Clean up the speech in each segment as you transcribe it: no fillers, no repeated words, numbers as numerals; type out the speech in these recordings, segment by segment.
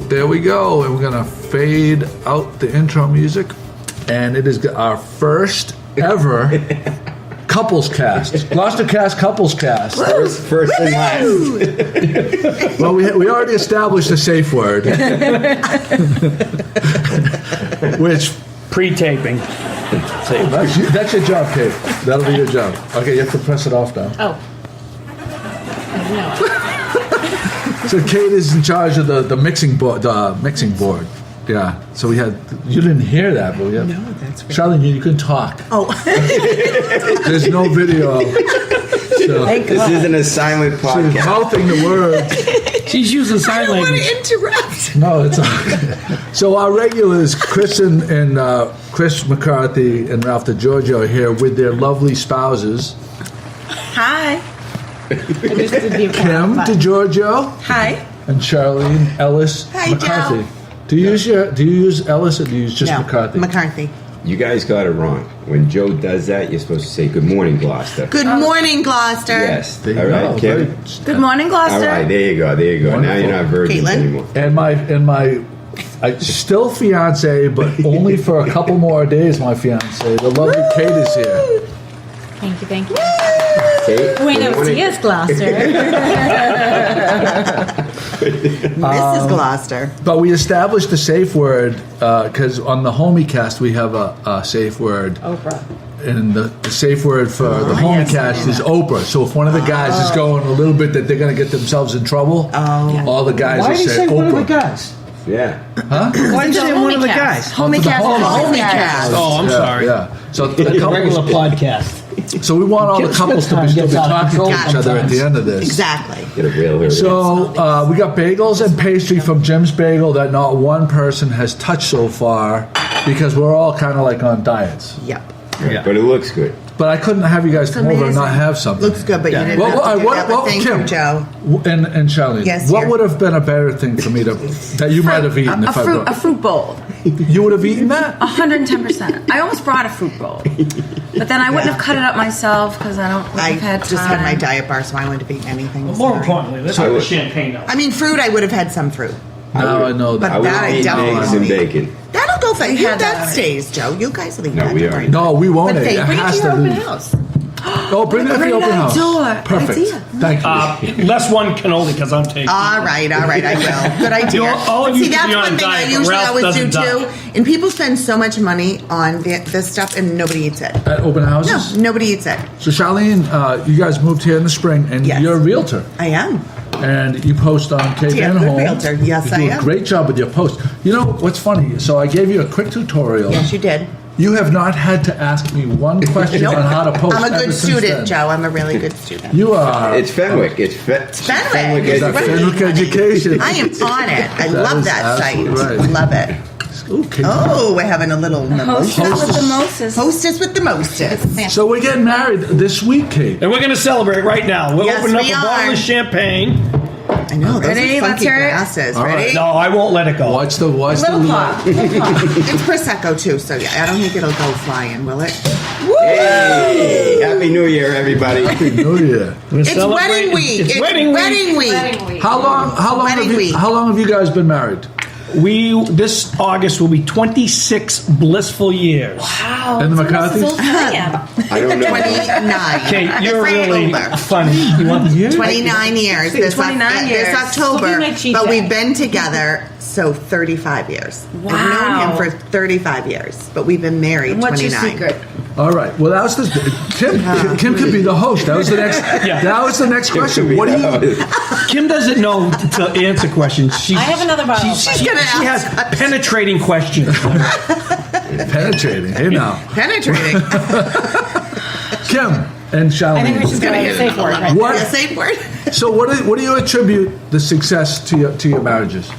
There we go. And we're going to fade out the intro music. And it is our first ever CouplesCast. GloucesterCast, CouplesCast. First and last. Well, we already established a safe word. Which... Pre-taping. That's your job, Kate. That'll be your job. Okay, you have to press it off now. Oh. So Kate is in charge of the mixing board. Yeah. So we had. You didn't hear that, but we had. No, that's right. Charleen, you can talk. Oh. There's no video. So This isn't a silent she's podcast. mouthing the words. She's using sign I don't want language. to interrupt. No, it's okay. So our regulars, Chris and Chris McCarthy and Ralph DiGiorgio are here with their lovely spouses. Hi. Kim DiGiorgio Hi. and Charleen Ellis Hi, McCarthy. Joe. Do you use Ellis or do you use just No, McCarthy? McCarthy. You guys got it wrong. When Joe does that, you're supposed to say, "Good morning, Gloucester." Good morning, Gloucester. Yes. There you All right, go. Kim. Good morning, All Gloucester. right, there you go. Now you're not virgins Caitlin? anymore. And my still fiance, but only for a couple more days. My fiance, the lovely Kate, is here. Thank you. Kate, good Buenos morning. dias, Gloucester. Mrs. Gloucester. But we established the safe word because on the HomieCast we have a safe word. Oprah. And the safe word for the HomieCast yes. is Oprah. So if one of the guys is going a little bit that they're going to get themselves in trouble, all the guys Why will did you say say Oprah. one of the guys? Yeah. Why did you say one of the guys? Homecast. Homecast. Oh, I'm sorry. Yeah. So the Regular couples, podcast. so we want all the Kids couples to be sometimes still be gets out of talking to control each other at the end of this. Exactly. Get a real So we got bagels and pastry from Jim's Bagel that not one person has touched so far because we're all kind of like on diets. Yep. But it looks good. But I couldn't have you guys come over and not have something. Looks good, but you didn't Well, have to do what- that. But what- thank Kim? you, Joe. And Charleen, Yes, what dear. would have been a better thing for me to that you might have eaten if I A brought? fruit bowl. You would have eaten that? 110%. I almost brought a fruit bowl, but then I wouldn't have cut it up myself because I don't I have had time. just had my diet bar, so I wouldn't have eaten anything. Well, more Sorry. importantly, let's have the champagne now. I mean, fruit, I would have had some fruit. Now I know But that. I would that I have eaten definitely eggs and won't eat. bacon. That'll go fine. We You had that that stays, Joe. You guys will eat No, that. we don't already- worry. No, we won't. But It bring it has to your to open be. house. Oh, bring it to the Right open next house. door. Perfect. Idea. Thank you. Less one cannoli because I'm taking. All right, I will. Good idea. All of you See, can that's be on one thing diet, I but usually Ralph always do doesn't too. diet. And people spend so much money on this stuff, and nobody eats it. At open No, houses. nobody eats it. So Charleen, you guys moved here in the spring, and Yes. you're a realtor, I am. and you post on Cape Yeah, Ann good Home. realtor. Yes, you do I a am. great job with your post. You know what's funny? So I gave you a quick tutorial. Yes, you did. You have not had to ask me one question Nope. on how to post. I'm a ever good since student, then. Joe. I'm a really good student. You are. It's Fenwick. It's Fenwick. Is that Fenwick Education? I am on it. I That love is that site. absolutely right. Love it. Okay. Oh, we're having a little Hostess mimosa. with the mostest. Hostess with the mostest. So we're getting married this week, Kate. And we're going to celebrate right now. We'll Yes, open up we a bottle are. of champagne. I know. Those Ready? are Let's funky hear it. glasses. All right. Ready? No, I won't let it go. Watch the Little pop. Little pop. It's Prosecco too, so yeah, I don't think it'll go flying, will it? Hey! Happy New Year, everybody. Oh yeah. It's wedding week. It's wedding week. Wedding week. How long Wedding have you, week. how long have you guys been married? This August will be 26 blissful years. Wow. And the that's almost as McCarthys? old as I am. I don't know. 29. Kate, you're Right really over. funny. You want the 29 years. This 29 years. This October. Look at my cheek But bag. we've been together, so 35 years. I've known Wow. him for 35 years, but we've been married What's 29. your secret? All right. Well, that was the Kim could be the host. That was the next. Yeah. That was the next question. What do you? Kim doesn't know to answer questions. I have another bottle. She's gonna She has ask. penetrating questions. Penetrating. Hey now, Penetrating. Kim and Charleen. I think we should go with a safe word. Right? What? Yeah, safe word. So what do you attribute the success to your marriages?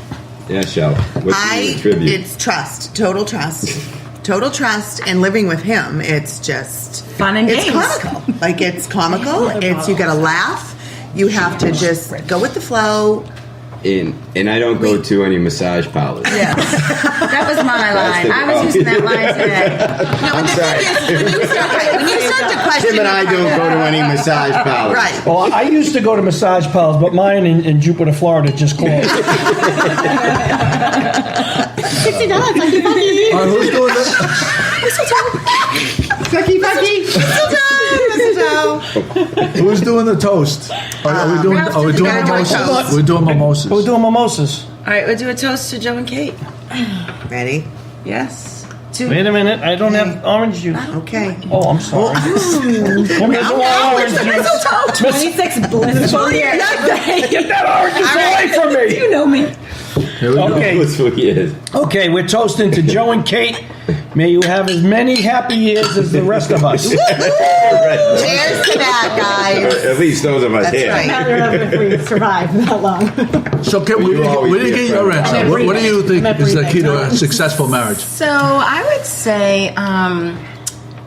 Yeah, Shell. What do you attribute? It's trust. Total trust, and living with him, it's just Fun and it's games. comical. Like it's comical. It's you got to laugh. You have to just go with the flow. And I don't go to any massage parlors. Yeah. That was my line. I was using that line today. I'm sorry. When you start to question, Tim and I don't go to any massage parlors. Right. Well, I used to go to massage parlors, but mine in Jupiter, Florida, just closed. $60. Lucky Bucky. All right, who's doing this? Lucky Bucky. Mistletoe. Who's doing the toast? Are we doing Ralph, mimosas? toast. We're doing mimosas. We're doing mimosas. All right, we'll do a toast to Joe and Kate. Ready? Yes. Wait a minute, I don't have orange juice. Okay. Oh, I'm sorry. Woman doesn't want orange juice. 26 blissful years. Get that orange juice away from me. You know me. Here we go. Okay. That's what he is. Okay, we're toasting to Joe and Kate. May you have as many happy years as the rest of us. Cheers to that, guys. At least those of us That's here. right. I don't know if we survive that long. So, Kate, we didn't get your answer. What do you think is the key to a successful marriage? So I would say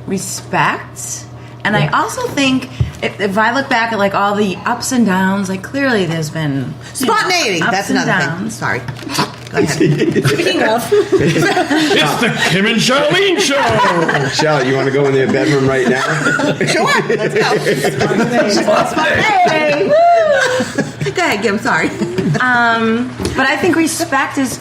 respect. And I also think if I look back at like all the ups and downs, like clearly there's been Spontaneity. ups That's and another thing. downs. Sorry. Go ahead. Speaking of, It's the Kim and Charleen show. Charlotte, you want to go in their bedroom right now? Sure. Let's go. Hey. Go ahead, Kim. Sorry. But I think respect is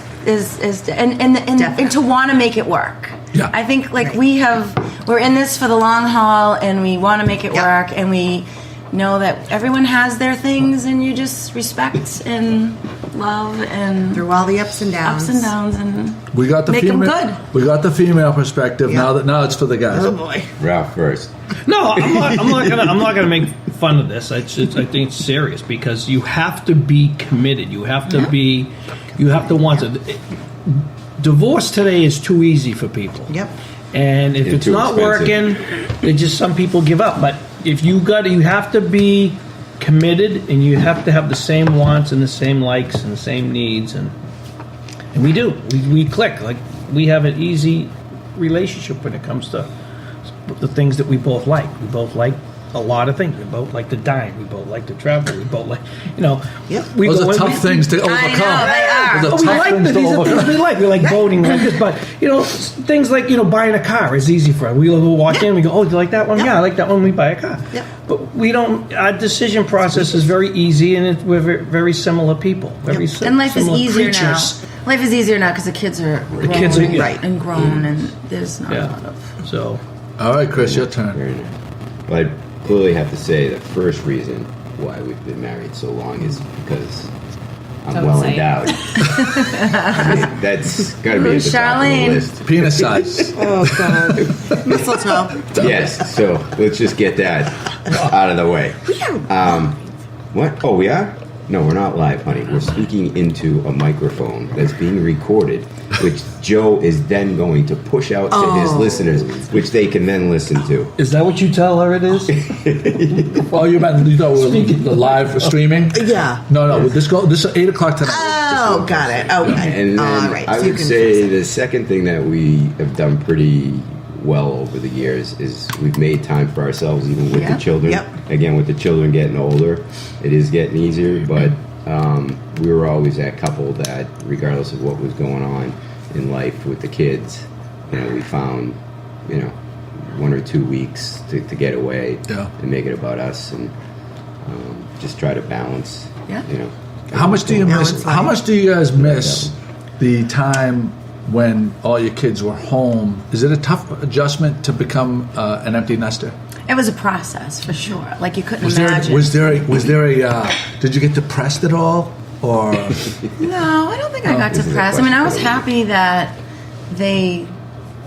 and to want to make it work. Yeah. I think like we're in this for the long haul and we want to make it Yep. work and we know that everyone has their things and you just respect and love and Through all the ups and downs. and We got the Make 'em female. good. We got the female perspective. Yeah. Now it's for the guys. Oh boy. Ralph first. No, I'm not gonna make fun of this. I think it's serious because you have to be committed. You have to want to. Divorce today is too easy for people. Yep. And if And it's too not expensive. working, some people give up. But if you have to be committed, and you have to have the same wants and the same likes and the same needs, and we do. We click. Like we have an easy relationship when it comes to the things that we both like. We both like a lot of things. We both like to dine. We both like to travel. We both like, Yep. we Those go are in- tough things to overcome. I know, they are. Those are Oh, we tough like things to these are things overcome. we like. We like boating, like this, but things like buying a car is easy for us. We walk in, we go, oh, do you like that one? Yep. Yeah, I like that one. We buy a car. Yep. But we don't. Our decision process is very easy, and we're very similar people. Very and life is similar easier creatures. now. Life is easier now because the kids are grown, kids are- Right. and grown and there's not a Yeah. lot of So All right, Chris, your turn. Very nice. But I clearly have to say the first reason why we've been married so long is because I'm Don't well say it. endowed. I mean, that's got to be at the top of the Charleen. list. Penis size. Oh God. Mistletoe. Yes, so let's just get that out of the way. What? Oh, we are? No, we're not live, honey. We're speaking into a microphone that's being recorded, which Joe is then going to push out to his listeners, which they can then listen to. is that what you tell her it is? Oh, you thought we were the live streaming? Yeah. No. This is 8 o'clock tonight. Oh, got it. Okay. And then All right. I So you would can say the second thing that we have done pretty well over the years is we've made time for ourselves, even with the Yep. children. Yep. Again, with the children getting older, it is getting easier, but we were always that couple that, regardless of what was going on in life with the kids, we found, 1 or 2 weeks to get away and make it about us and just try to balance, Yeah. How much do you Now miss? it's How like- much do you guys miss the time when all your kids were home? Is it a tough adjustment to become an empty nester? It was a process for sure. Like you couldn't Was imagine. there a did you get depressed at all, or No, I don't think I got This is a depressed. I mean, I was question. happy that they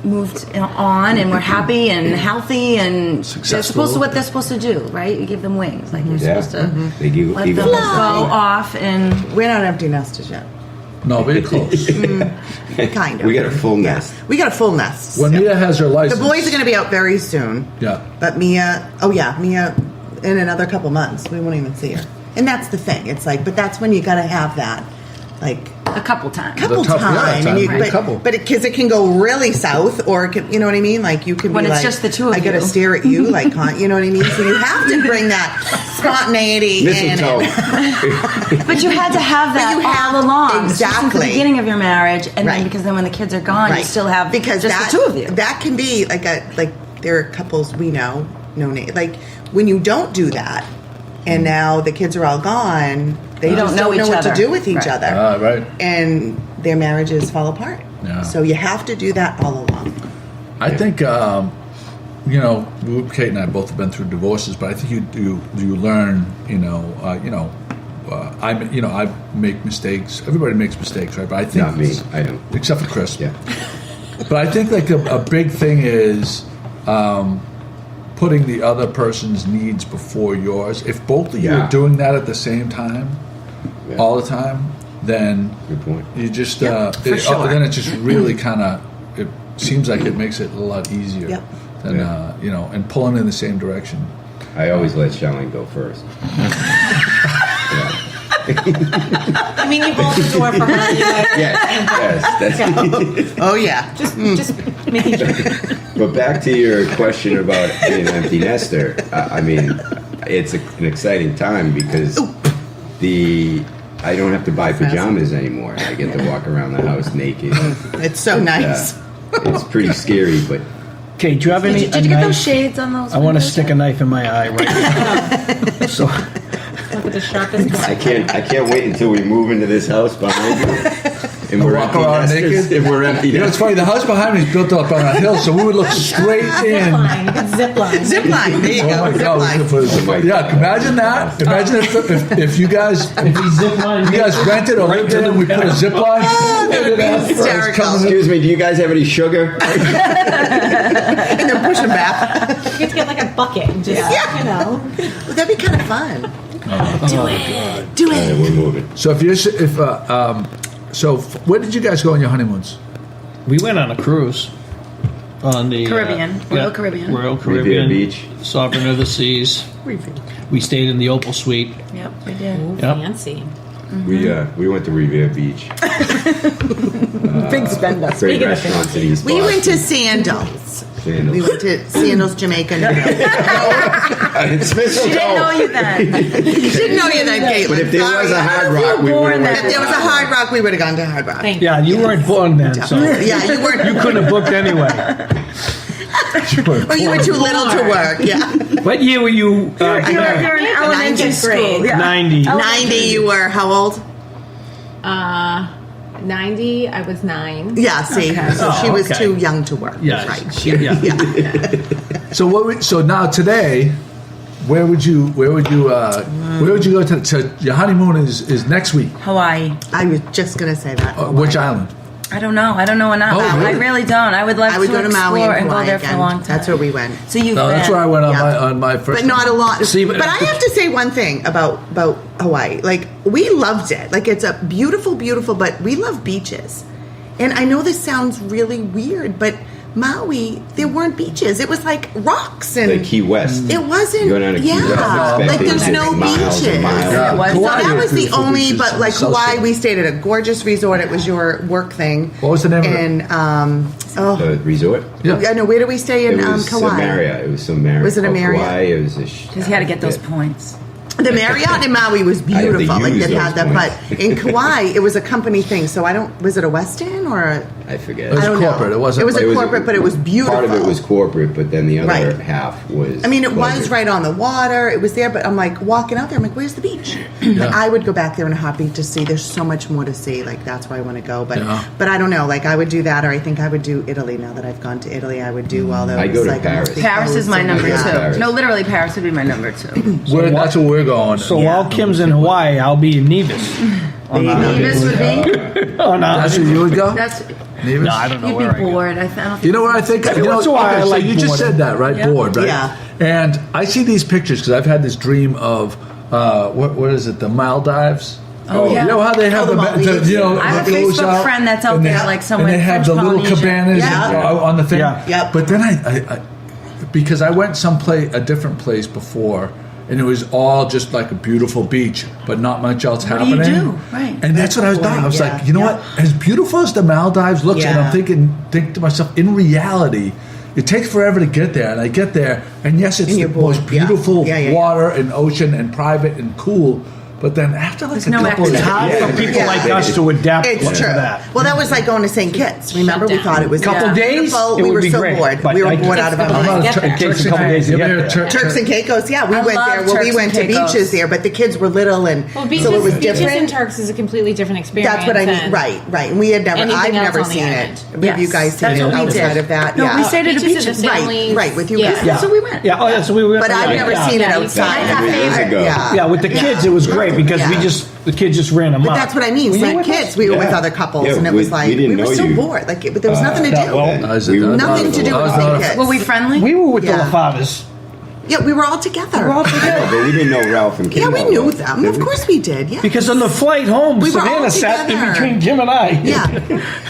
moved on and were happy and healthy and they're Successful. supposed to what they're supposed to do, right? You give them wings, like you're Yeah. supposed to They give let Eagle them has go the off and We're not empty nesters yet. no? Very close. Kind of. We got a full nest. We got a full nest. When Mia has her The license, boys are going to be out very soon. Yeah. But Mia, Mia, in another couple months, we won't even see her. And that's the thing. It's like, but that's when you got to have that, like, A couple times. couple tough- yeah, time, time, and you, right. Couple. but because it can go really south, or it can, you know what I mean. Like you can When be it's like, just the two of I gotta you. stare at you, like, you know what I mean. So you have to bring that spontaneity Mistletoe. in. But you had to have that you have- all along. Since exactly. the beginning of your marriage, and Right. then because then when the kids are gone, you still have because just that, the two of you. That can be like there are couples we know, like when you don't do that, and now the kids are all gone, they don't just know don't know each what to other. do with each Right. other, Right. and their marriages fall apart. Yeah. So you have to do that all along. I think Kate and I both have been through divorces, but I think you learn. I make mistakes. Everybody makes mistakes, right? But I think Not me. I don't. except for Chris. Yeah. But I think like a big thing is putting the other person's needs before yours. If both of you Yeah. are doing that at the same time, Yeah. all the time, then Good point. you just Yep, for sure. then it just really kind of it seems like it makes it a lot easier Yep. than Yeah. and pulling in the same direction. I always let Charleen go first. I mean, you hold the door for her. Yes. That's. Oh yeah, Just making sure. But back to your question about being an empty nester. I mean, it's an exciting time because I don't have to buy pajamas anymore. I get to walk around the house naked. it's so nice. It's pretty scary, but Okay, do you have any? Did you get those shades on those? I want to windows? stick a knife in my eye right now. So Look at the sharpest. I can't wait until we move into this house behind you, and we're Walk empty around nesters. naked? If we're empty You know, it's nesters. funny. The house behind me is built up on a hill, so we would look straight Zip in. line. You could zip line. Zip line. There you Oh go. my Zip God! We line. could put a zip my line. Yeah, God. imagine that. Imagine if you guys rented or lived in and we put a zip line. that would be hysterical. Excuse me, do you guys have any sugar? And then push them back. You have to get like a bucket and just, Yeah. you know. Well, that'd be kind of fun. Do it. Yeah, we're moving. So where did you guys go on your honeymoons? we went on a cruise on the Caribbean. Royal Caribbean. Royal Riviera Caribbean Beach. Sovereign of the Seas. We stayed in the Opal Suite. Yep, we did. Ooh, Yep. fancy. We went to Riviera Beach. Big spender. Great restaurants in East We went to Boston. Sandals. Sandals. We went to Sandals, Jamaica. It's mistletoe. She didn't know you then. You didn't know you then, Caitlin. But if there was a Sorry. Hard Rock, we would born have went then. If there was a Hard Rock, we would have gone to Hard Rock. Thank Yeah, you weren't born then, so Yeah, you weren't. you couldn't have booked anyway. Or you were too little to work. Yeah. What year were you? You're in elementary school. Yeah. 90. 90, you were how old? 90. I was 9. Yeah, see. Okay. So she was okay. too young to work. Yeah, Right. yeah. So now today, where would you go to? So your honeymoon is next week. Hawaii. I was just going to say that. Which island? I don't know. I don't know enough. Oh, really? I really don't. I would like I would to go to Maui explore and and go Hawaii there again. for a long time. That's where we went. So you've No, been. that's where I went on Yeah. my first. But not a lot. See, but I have to say one thing about Hawaii. Like, we loved it. Like, it's a beautiful, but we love beaches. And I know this sounds really weird, but Maui, there weren't beaches. It was like rocks and Like Key West. it wasn't. You go down to Key West, like expecting there's just no miles and beaches. miles. Yeah. It was. So Hawaii that is was the beautiful only, beaches but on like the South Hawaii, Shore. we stayed at a gorgeous resort. It was your work thing. What was the name of it? And The resort? Yeah. I know, where did we stay in It was Kauai? Marriott. It was some Marriott. Was it a called Marriott? Kauai. It was a Because he had to get those points. The Marriott in Maui was I had to beautiful. Like use it had those that, points. but in Kauai it was a company thing. So was it a Westin or a, I forget. It was I don't corporate. know. It wasn't It was like- a corporate, but it was beautiful. Part of it was corporate, but then the other Right. half was. I mean, it was pleasure. right on the water. It was there, but I'm like walking out there. I'm like, where's the beach? But I would go back there in a heartbeat to see. There's so much more to see. Like that's why I want to go. But Yeah. but I don't know. Like I would do that, or I think I would do Italy. Now that I've gone to Italy, I would do all those. I go to like, Paris. amalfi Paris is coast my and- number Yeah. two. Paris. No, literally, Paris would be my number 2. That's where we're going. So while Kim's in Hawaii, I'll be in Nevis. On our- Nevis would be. on our- That's where you would go. That's. Nevis? No, I don't know You'd where be I go. bored. I don't You know what I think? You know, once in a while I like so you just boredom. said that, right? Yeah. Bored, right? Yeah. And I see these pictures because I've had this dream of what is it? The Maldives. Oh, yeah. You know how they have Oh, the Maldives. I have a it goes Facebook out, friend that's out and there, they- like somewhere and they in have French the little Polynesia. cabanas Yeah. on the thing. Yeah. Yep. But then I because I went a different place before, and it was all just like a beautiful beach, but not much else What do you happening. do? Right. And that's what I was doing. I was Yeah, like, you know yeah. what? As beautiful as the Maldives looks, and Yeah. I'm thinking to myself, in reality, it takes forever to get there. And I get there, and yes, it's And the you're bored. most beautiful Yeah, water and ocean and private and cool. But then after like a no couple of It's activity. hard Yeah. for people Yeah. like us to adapt It's to true. that. Well, that was like going to St. Kitts. Remember, we down. thought it was Couple days, beautiful. it We would were be so great, bored. but We were I bored just- out of I'm our not mind. get there. It takes a couple days to You get ever there. heard Tur- Turks and Caicos, yeah, we I went love there. Well, we Turks went to and Caicos. beaches there, but the kids were little, and Well, so beaches, it was beaches different. and Turks is a completely different experience. That's what I mean. than Right, right. And we had never. anything I've else never on the seen island. it. Have you guys seen That's it what we outside did. of that? No, yeah. we stayed at a Beaches beach. is a family. Right, with you Yeah. guys. Yeah. So we went. Yeah, oh, yeah, so we went. But I've never seen it Yeah. outside. That was years ago. Yeah, with the kids, it was great because Yeah. the kids just ran them But up. that's what I mean. Were you St. with Kitts, us? we were with Yeah. other couples, Yeah, and it we- was like we didn't we were know so you. bored. Like there was nothing to yeah, do. well, Nothing to do with St. Kitts. Were we friendly? We were with Yeah. the LaFaves. Yeah, we were all together. We're all I together. know, but we didn't know Ralph and Kim. Yeah, we that knew well, them. did Of we? course we did. Yeah. Because on the flight home, We were all Savannah sat in together. between Jim and I. Yeah,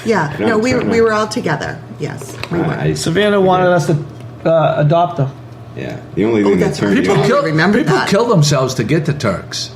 yeah. No, No, we sorry, no. we were all together. Yes, we were. Savannah wanted us to adopt them. Yeah, the only thing that that's turned right. me on. Remember people that. kill themselves to get to Turks.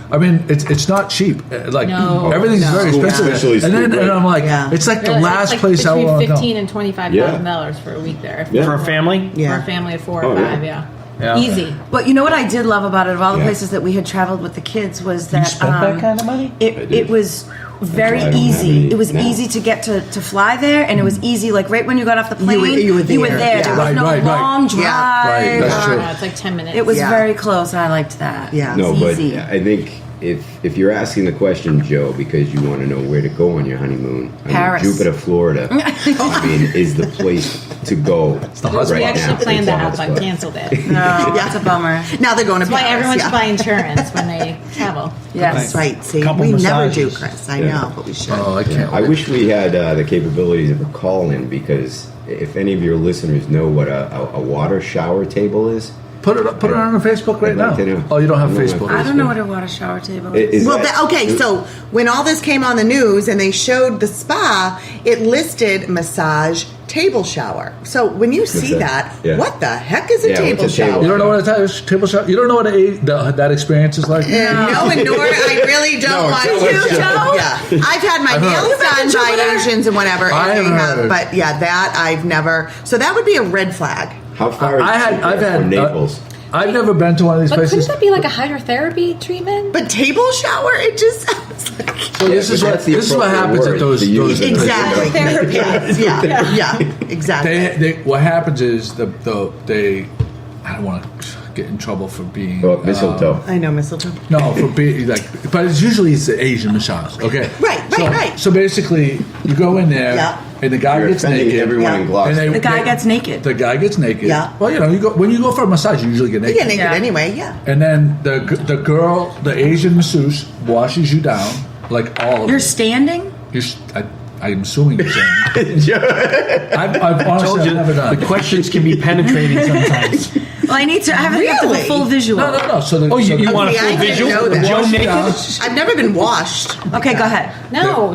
I mean, it's not cheap. Like No. everything's No. very School- expensive. especially And then school and I'm like, Yeah. it's like the Really, last it's like place I between want to go. $15,000 and $25,000 for a week there. Yeah. For a family? Yeah. For a family of 4 Oh, or yeah. 5, yeah. Yeah. Easy. But you know what I did love about it, of all the Yeah. places that we had traveled with the kids, was that You spent that kind of money? I It did. was very I don't have easy. any It was now. easy to get to fly there, and it was easy. Like right when you got off the plane, You were there. There Yeah. was Right, no right, right. long drive. Yeah. Right, that's true. No, it's like 10 minutes. It was Yeah. very close. I liked that. Yeah. No, It's but easy. I think if you're asking the question, Joe, because you want to know where to go on your honeymoon, Paris. Jupiter, Florida, I mean, is the place to go. It's the hotspot. we actually planned It's a that, but hotspot. canceled it. No, that's a bummer. Now they're going to That's why Paris. everyone yeah. should buy insurance when they travel. Yes. That's right. See, Couple we never massages. do, Chris. I Yeah. know, but we should. Oh, I can't. I wait. wish we had the capabilities of a call in because if any of your listeners know what a water shower table is, Put it on our Facebook right I'd like now. to know. Oh, you don't have I don't have Facebook. I don't know what a water shower table is. Is Well, that- okay, so when all this came on the news and they showed the spa, it listed massage table shower. So when you see that? that, Yeah. what the heck is a Yeah, table what's a table shower? You don't know what a table shower. You don't know what that experience is like. No, and nor I really don't No, want tell to. us, Joe. Yeah, I've had my I've heard. nails You've been done to by Jupiter? Asians and whatever, and I they haven't have, heard. but yeah, that I've never. So that would be a red flag. How far is I've had from Naples? I've never been to one of these But places. couldn't that be like a hydrotherapy treatment? But table shower, it just sounds like So this is but what that's the this is what appropriate happens at word those to use. exactly. Therapy. Yes, yeah, exactly. what happens is they I don't want to get in trouble for being Mistletoe. I know mistletoe. No, for being like, but it's usually the Asian massage. Okay, Right, right. So basically, you go in there, Yeah. and the guy You're gets offending naked. everyone in Yeah. Gloucester. And The guy gets naked. The guy gets naked. Yeah. Well, when you go for a massage, you usually get You naked. get naked Yeah. anyway, yeah. And then the girl, the Asian masseuse, washes you down like all of You're it. standing? I'm assuming you're saying. I've honestly Told you, never done. the questions can be penetrating sometimes. Well, I need to. I have to have Really? a full visual. No. So Oh, you want a Okay, I full didn't visual? know that. Joe Wash naked? down. I've never been washed. Okay, go ahead. No. All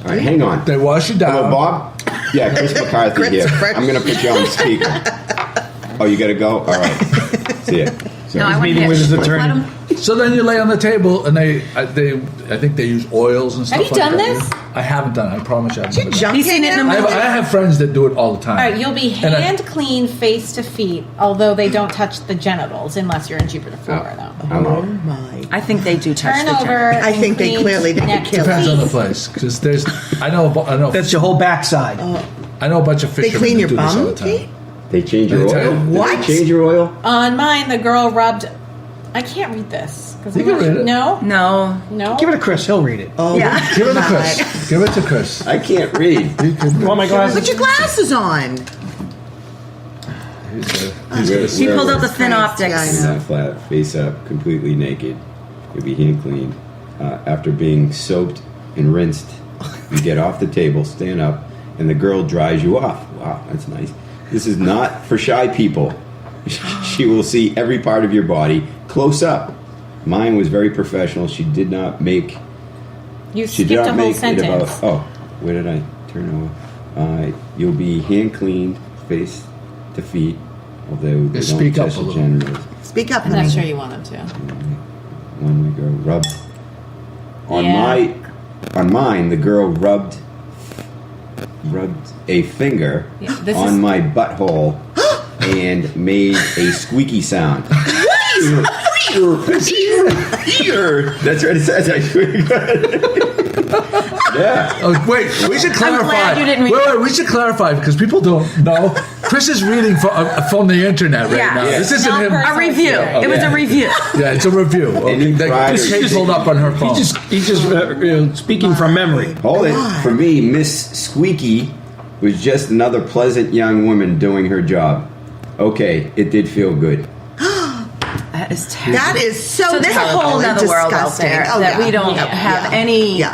right, hang on. They wash you down. Hello, Bob? Yeah, Chris McCarthy here. Christopher. I'm going to put you on speaker. Oh, you got to go? All right. See ya. Sorry. No, I want meeting to with his Let attorney. him. So then you lay on the table, and I think they use oils and stuff. Have you like done that. this? I haven't done it. I promise you. I've never done Junk You seen it in him? the it. I have friends that do it all the time. All right, you'll be And I- hand clean face to feet, although they don't touch the genitals unless you're in Jupiter, Florida. I'm Oh out. my. I think they do touch Turn the over. gender. I think they and clearly clean didn't neck kill to Depends on the feet. place, because there's. I know That's your whole backside. I know a bunch of They fishermen clean that your do this all bum, the time. Kate? They change your They tell oil? you- Did they What? change your oil? On mine, the girl rubbed. I can't read this. 'cause You I'm can not- read it. No. No. No. Give it to Chris. He'll read it. Oh, Yeah. Give it to my. Chris. Give it to Chris. I can't read. You want my glasses? Put your glasses on. She pulled out the thin Nice. optics. Yeah, I know. Not flat, face up, completely naked. You'll be hand cleaned. After being soaked and rinsed, you get off the table, stand up, and the girl dries you off. Wow, that's nice. This is not for shy people. She will see every part of your body close up. Mine was very professional. She did not make. You She skipped did a not whole make it sentence. about. Oh, where did I turn over? You'll be hand cleaned, face to feet. Although they Just don't speak up touch a the little. genitals. Speak up, I'm honey. not sure you want them to. When the girl rubbed on Yeah. on mine, the girl rubbed a finger Yeah, this on is- my butthole and made a squeaky sound. That's what it says. I swear to God. Yeah. Oh, wait, we should clarify. glad you didn't read wait, we should clarify because people don't know. Chris is reading from the internet right Yeah. now. Yeah. This isn't Not him. personal. A review. Yeah. It was a review. Yeah, it's a review. Okay, you tried this to- Kate pulled up on her phone. He's just speaking from memory. Hold it. For me, Miss Squeaky was just another pleasant young woman doing her job. Okay, it did feel good. That is terrible. That is so there's a terrible whole and other world out disgusting. there Oh, that yeah. we don't Yeah. have Yeah. any. Yeah.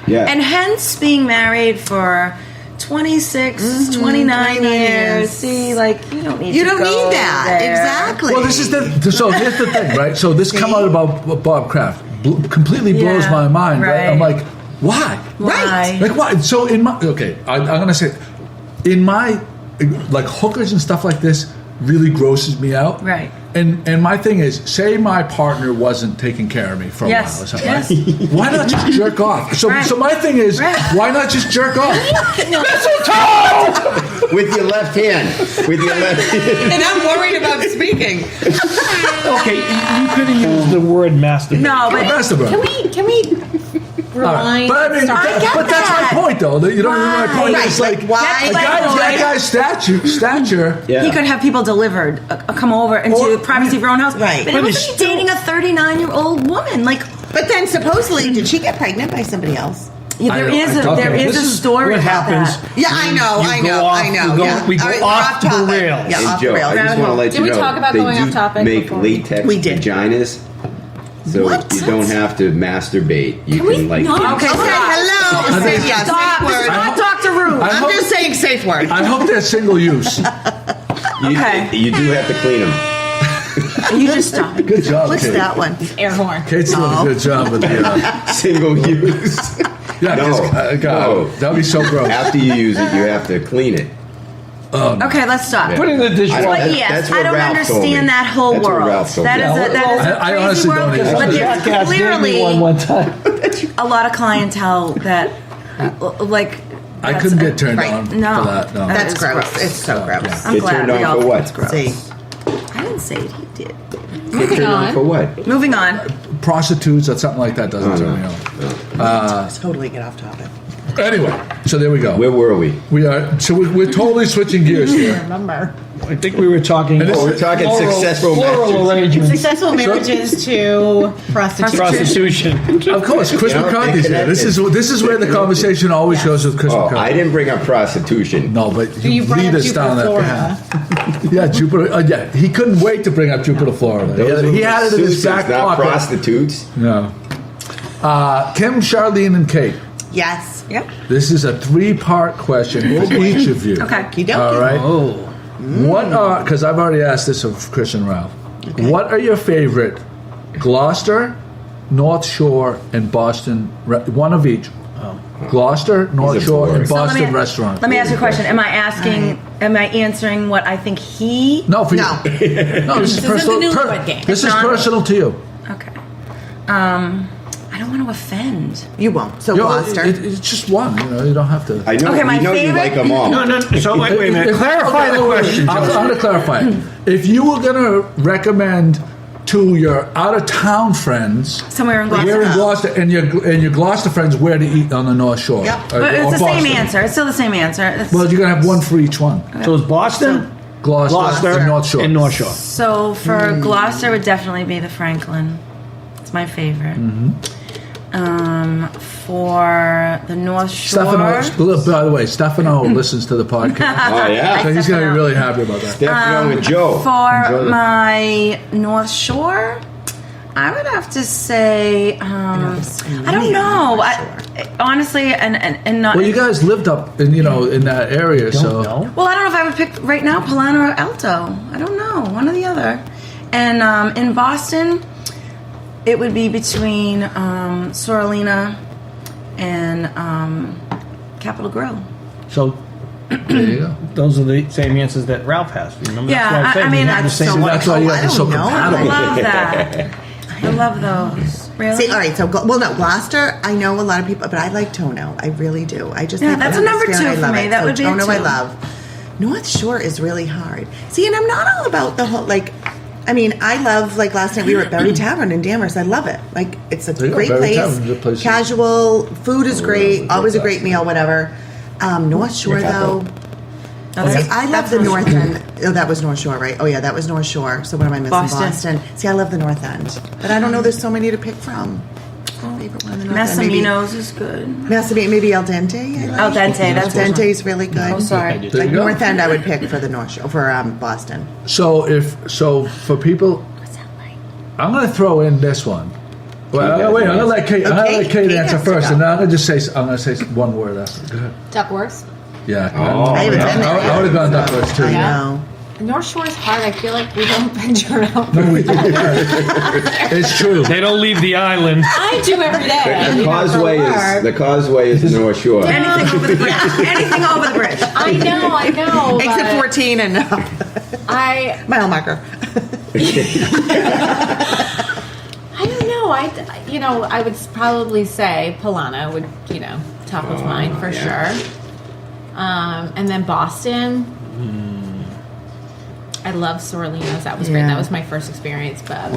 Yeah. And hence being married for 26, 29 years. See, like, you don't need You to don't go need that. there. Exactly. Well, this is so here's the thing, right? So this come out about Bob Kraft completely blows Yeah, my mind, right? I'm right. like, why? Why? Like why? So in my I'm gonna say, in my like hookers and stuff like this really grosses me out, Right. And my thing is, say my partner wasn't taking care of me for a Yes, while or something. yes. Right? Why not just jerk off? So Right. so my thing is, Right. why not just jerk off? With your left hand. With your left hand. And I'm worried about speaking. Okay, you could have used the word masturbate. No, but Masturbate. Can we rewind? But I mean, I get but that's that. my point, though. You know, my point Right, is like, like, why- a That's guy my of that point. guy's stature. Yeah. he could have people delivered, come over into Or- the privacy of your own house. Right. But But it it's was dating a 39-year-old woman. Like, But then supposedly, did she get pregnant by somebody else? yeah, there is This a is story what about happens. that. Yeah, I know, You I go know, off- I know. we go- yeah. we go All right, we're off the topic. rails. Yeah, Hey, off Joe, the rails. I just want to let Did you we know talk about they going do off topic make before? latex We did. vaginas, so What? you don't have to masturbate. You Can we can like. not? Okay, Okay, hello. I Say think- yes. Stop! Safe This is word. not Dr. Ruth. I I'm hope- just saying safe word. I hope they're single use. Okay. You do have to clean them. You just stop. Good job, What's Kate. that one? Air horn. Kate's doing a good job with the. Single use. Yeah, No, God, no. that'd be so gross. After you use it, you have to clean it. Okay, let's stop. Yeah. Put it in the dishwasher. But That- yes, that's what I don't Ralph told me. understand that whole That's what world. Ralph told That me. is a I crazy honestly world. don't either. But there's Jackass gave me clearly one time. a lot of clientele that, like, I that's couldn't a- get turned Right. on No. for that. No. That's is gross. gross. It's so gross. I'm Get glad turned we on all for think what? it's gross. See, I didn't say it. He did. Get Moving turned on on. for what? Moving on. Prostitutes or something like that doesn't Oh, turn no. me on. totally get off topic. Anyway, so there we go. Where were we? We are. So we're totally switching gears here. Remember. I think we were talking. And this- Oh, we're talking successful floral matches. arrangements. Successful marriages to prostitution. Prostitution. Of course, Chris You know, McCarthy's they're here. This is where the conversation always goes with Chris Oh, McCarthy. I didn't bring up prostitution. No, but You brought lead up us down Jupiter, that Florida. path. Yeah, Jupiter. Yeah, he couldn't wait to bring up Jupiter, Florida. He had it in his Masseuses, back not pocket. prostitutes. No. Kim, Charlene, and Kate. Yes. Yep. This is a 3-part question for each of you. Okay. Okey-dokey. All right. Oh. What are, because I've already asked this of Chris and Ralph, what are your favorite Gloucester, North Shore, and Boston, one of each? Gloucester, North These are Shore, boring. and So Boston restaurant. Let me ask you a question. Am I answering what I think he? No, for No. you. No, this is This personal. isn't the Newlywed Game. This is It's not. personal to you. Okay. I don't want to offend. You won't. So You know, Gloucester. it's just one. You know, you don't have to. I know. Okay, my we know you favorite- like them all. No, no. So wait a minute. Clarify the question. I'm going to clarify it. If you were going to recommend to your out-of-town friends, Somewhere in here in Gloucester. Gloucester, and your Gloucester friends, where to eat on the North Shore. Yep. or- But or it's the same Boston. answer. It's still the same answer. It's- Well, you're going to have one for each one. So it's Boston, Gloucester, and North Shore. and North Shore. So for Gloucester would definitely be the Franklin. It's my favorite. For the North Shore, Stefano, by the way, Stefano listens to the podcast. Oh yeah. So he's going to be really happy about that. Stefano and Joe. for Enjoy my North Shore, I would have to say I don't know. Honestly, and not. Well, you guys lived up in in that area, so Don't know. Well, I don't know if I would pick right now Polana or Alto. I don't know, one or the other. And in Boston, it would be between Sorolina and Capitol Grill. So There you go. Those are the same answers that Ralph has. Remember? Yeah, That's why I said mean, we have the that's same so ones. That's why you guys are so I don't know. I compatible. love that. I love those. Really? See, all right, so Gloucester, I know a lot of people, but I like Tono. I really do. I just Yeah, have that's an a number atmosphere and two I love for me. it. That So would be a Tono I two. love. North Shore is really hard. See, and I'm not all about the whole I mean, I love last night we were at Berry Tavern in Danvers. I love it. It's a There you go, great Berry place. Tavern's a place. Casual food is great. Always a great That's- meal. Whatever. North Shore though. Oh, See, I love the North End. End. Oh, that was North Shore, right? Oh, yeah, that was North Shore. So what am I missing? Boston. See, I love the North End, but I don't know. There's so many to pick from. Favorite one, the North End. Maybe- Massimino's is good. Maybe Al Dente. I like. Al Dente, that's Al good. Dente is really good. Oh, sorry. There There Like you go. North End, I would pick for the North Shore for Boston. So for people, I'm going to throw in this one. Well, wait, I'm going to let Kate. I'm going to let Kate Kate answer has to first, go. and then I'm going to just say. I'm going to say one word after. Go ahead. Duckworth. Yeah. Oh, I haven't been there. I would have gone that first too. I Yeah. know. North Shore is hard. I feel like we don't venture out. No, we don't. It's true. They don't leave the island. I do every day. The causeway is the North Shore. Anything over the bridge. Anything over the bridge. I know. Exit but 14 and I mile marker. I don't know. I would probably say Polana would, top of mind for yeah. sure. And then Boston. I love Sorrelino's. That was great. Yeah. That was my first experience. But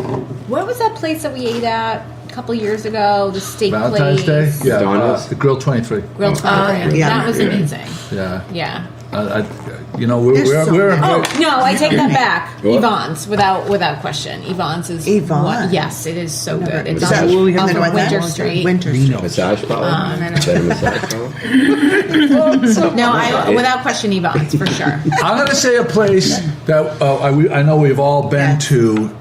what was that place that we ate at a couple years ago? The steak Valentine's place. Day. Yeah. Donald's? The Grill 23. Grill 23. yeah. That was amazing. Yeah. Yeah. We're so we're many. Oh no, I take that back. What? Yvonne's without question. Yvonne's is Yvonne. yes, it is so good. It's Is that on what we have in the for North Winter End? Street. Winter Street. Massage parlor? Is that a massage parlor? No, without question, Yvonne's for sure. I'm going to say a place that I know we've all been Yes. to,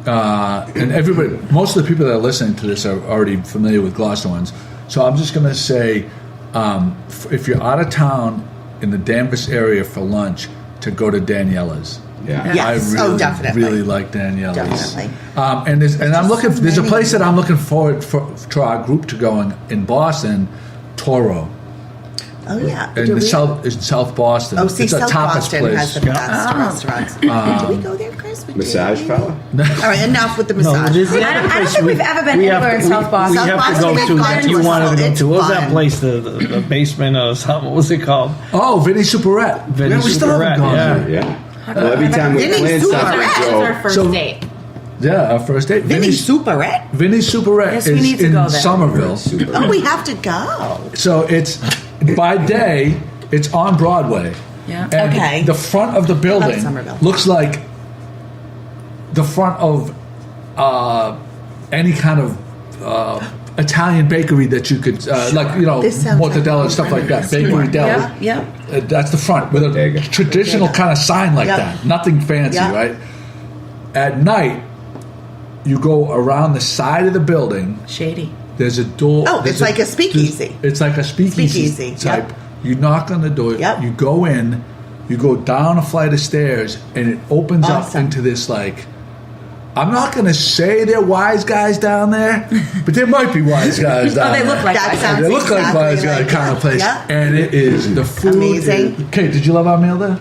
and everybody, most of the people that are listening to this are already familiar with Gloucester ones. So I'm just going to say, if you're out of town in the Danvers area for lunch, to go to Daniela's. Yeah. Yes. I really, Definitely. really like Daniela's. Definitely. And I'm looking. so There's a many. place that I'm looking forward to our group to going in Boston, Toro, Oh, yeah. in South Boston. Oh, see, it's a South tapas Boston place. has the best restaurants. Did we go there, Chris? We did. Massage parlor? All right, enough with the No, massage. there's I don't think we've ever been anywhere in South Boston. We South have to Boston, go we've to gone that to you a wanted to go it's to. What was that fun. place? The basement or something? What was it called? Oh, Vinny Superette. Vinny We still haven't Superette, gone yeah. there. Yeah. Well, every time we Vinny's plan super something, rad. That was our first So- date. Yeah, our first date. Vinny Superette? Vinny Superette Yes, we is need to in go there. Somerville. Oh, we have to go. So it's by day, it's on Broadway. Yeah. And Okay. the front of the building Somerville. looks like the front of any kind of Italian bakery that you could, This sounds mortadella like and stuff like that. Christmas. Bakery deli. Yeah, yeah. That's the front with a Bodega. traditional kind of sign like Yep. that. Nothing fancy, Yep. right? At night, you go around the side of the building. Shady. There's a door. Oh, there's it's like a speakeasy. It's like a speakeasy, Speakeasy, type. yep. You knock on the door. Yep. You go in. You go down a flight of stairs, and it opens up Awesome. into this like. I'm not going to say they're wise guys down there, but there might be wise guys down Oh, they there. look like That wise sounds They look like exactly wise guy like kind of that. place, Yeah. and it is the food. Amazing. Kate, did you love our meal there?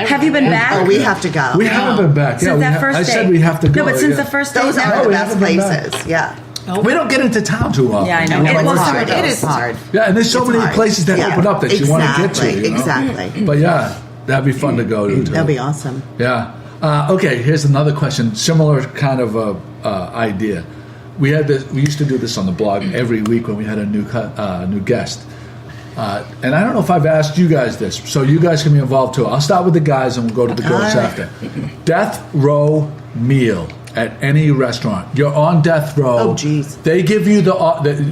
Have you been back? Oh, we have to go. We haven't been back. Since we that ha- first I date. said we have to go. No, but since yeah. the first date, Those never. are the we best haven't been back. places. Yeah. We don't get into town too often. Yeah, I know. you No, It was it's hard. Somerville. It is hard. Yeah, and there's so It's many hard. places that Yeah. open up that you want to get to. Exactly, You know? exactly. But yeah, that'd be fun to go to. Too. That'd be awesome. Yeah. Okay. Here's another question. Similar kind of idea. We had this. We used to do this on the blog every week when we had a new guest. And I don't know if I've asked you guys this, so you guys can be involved too. I'll start with the guys and we'll go to the girls All right. after. Death row meal at any restaurant. You're on death row. Oh, geez. They give you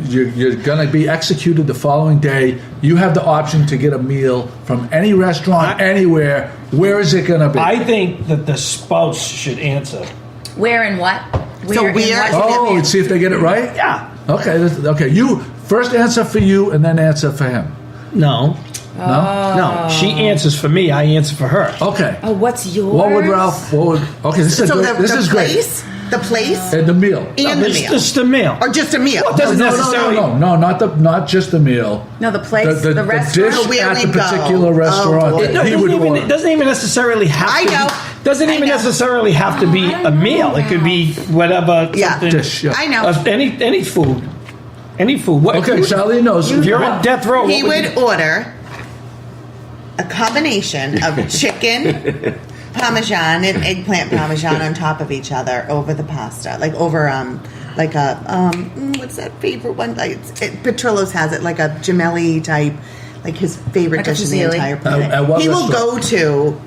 you're going to be executed the following day. You have the option to get a meal from any restaurant, anywhere. Where is it going to be? I think that the spouse should answer. Where and what? So in where- what? Oh, and see if they get it right? Yeah. Okay. Okay. You first answer for you and then answer for him. No. No. She answers for me. I answer for her. Okay. Oh, what's yours? What would Ralph? Okay, this is So great. the This is great. place? The place And the meal. and the It's meal, just a meal. or just a meal. doesn't No, necessarily. no, not just the meal. No, the place, the restaurant. dish Where at we the go. particular Oh, restaurant boy. It that he would order. it doesn't even necessarily have I to know. doesn't even I know. necessarily have to be a meal. It could be whatever. Yeah. something- Dish, yeah. I know. Any food. Any food. What, Okay, Charlie knows. If you're on death row, He what would order a combination of chicken parmesan and eggplant parmesan on top of each other over the pasta, like over like a what's that favorite one? Like Petrillo's has it, like a gemelli type, like his favorite Like a dish in the fusilli? entire planet. At what He will restaurant? go to.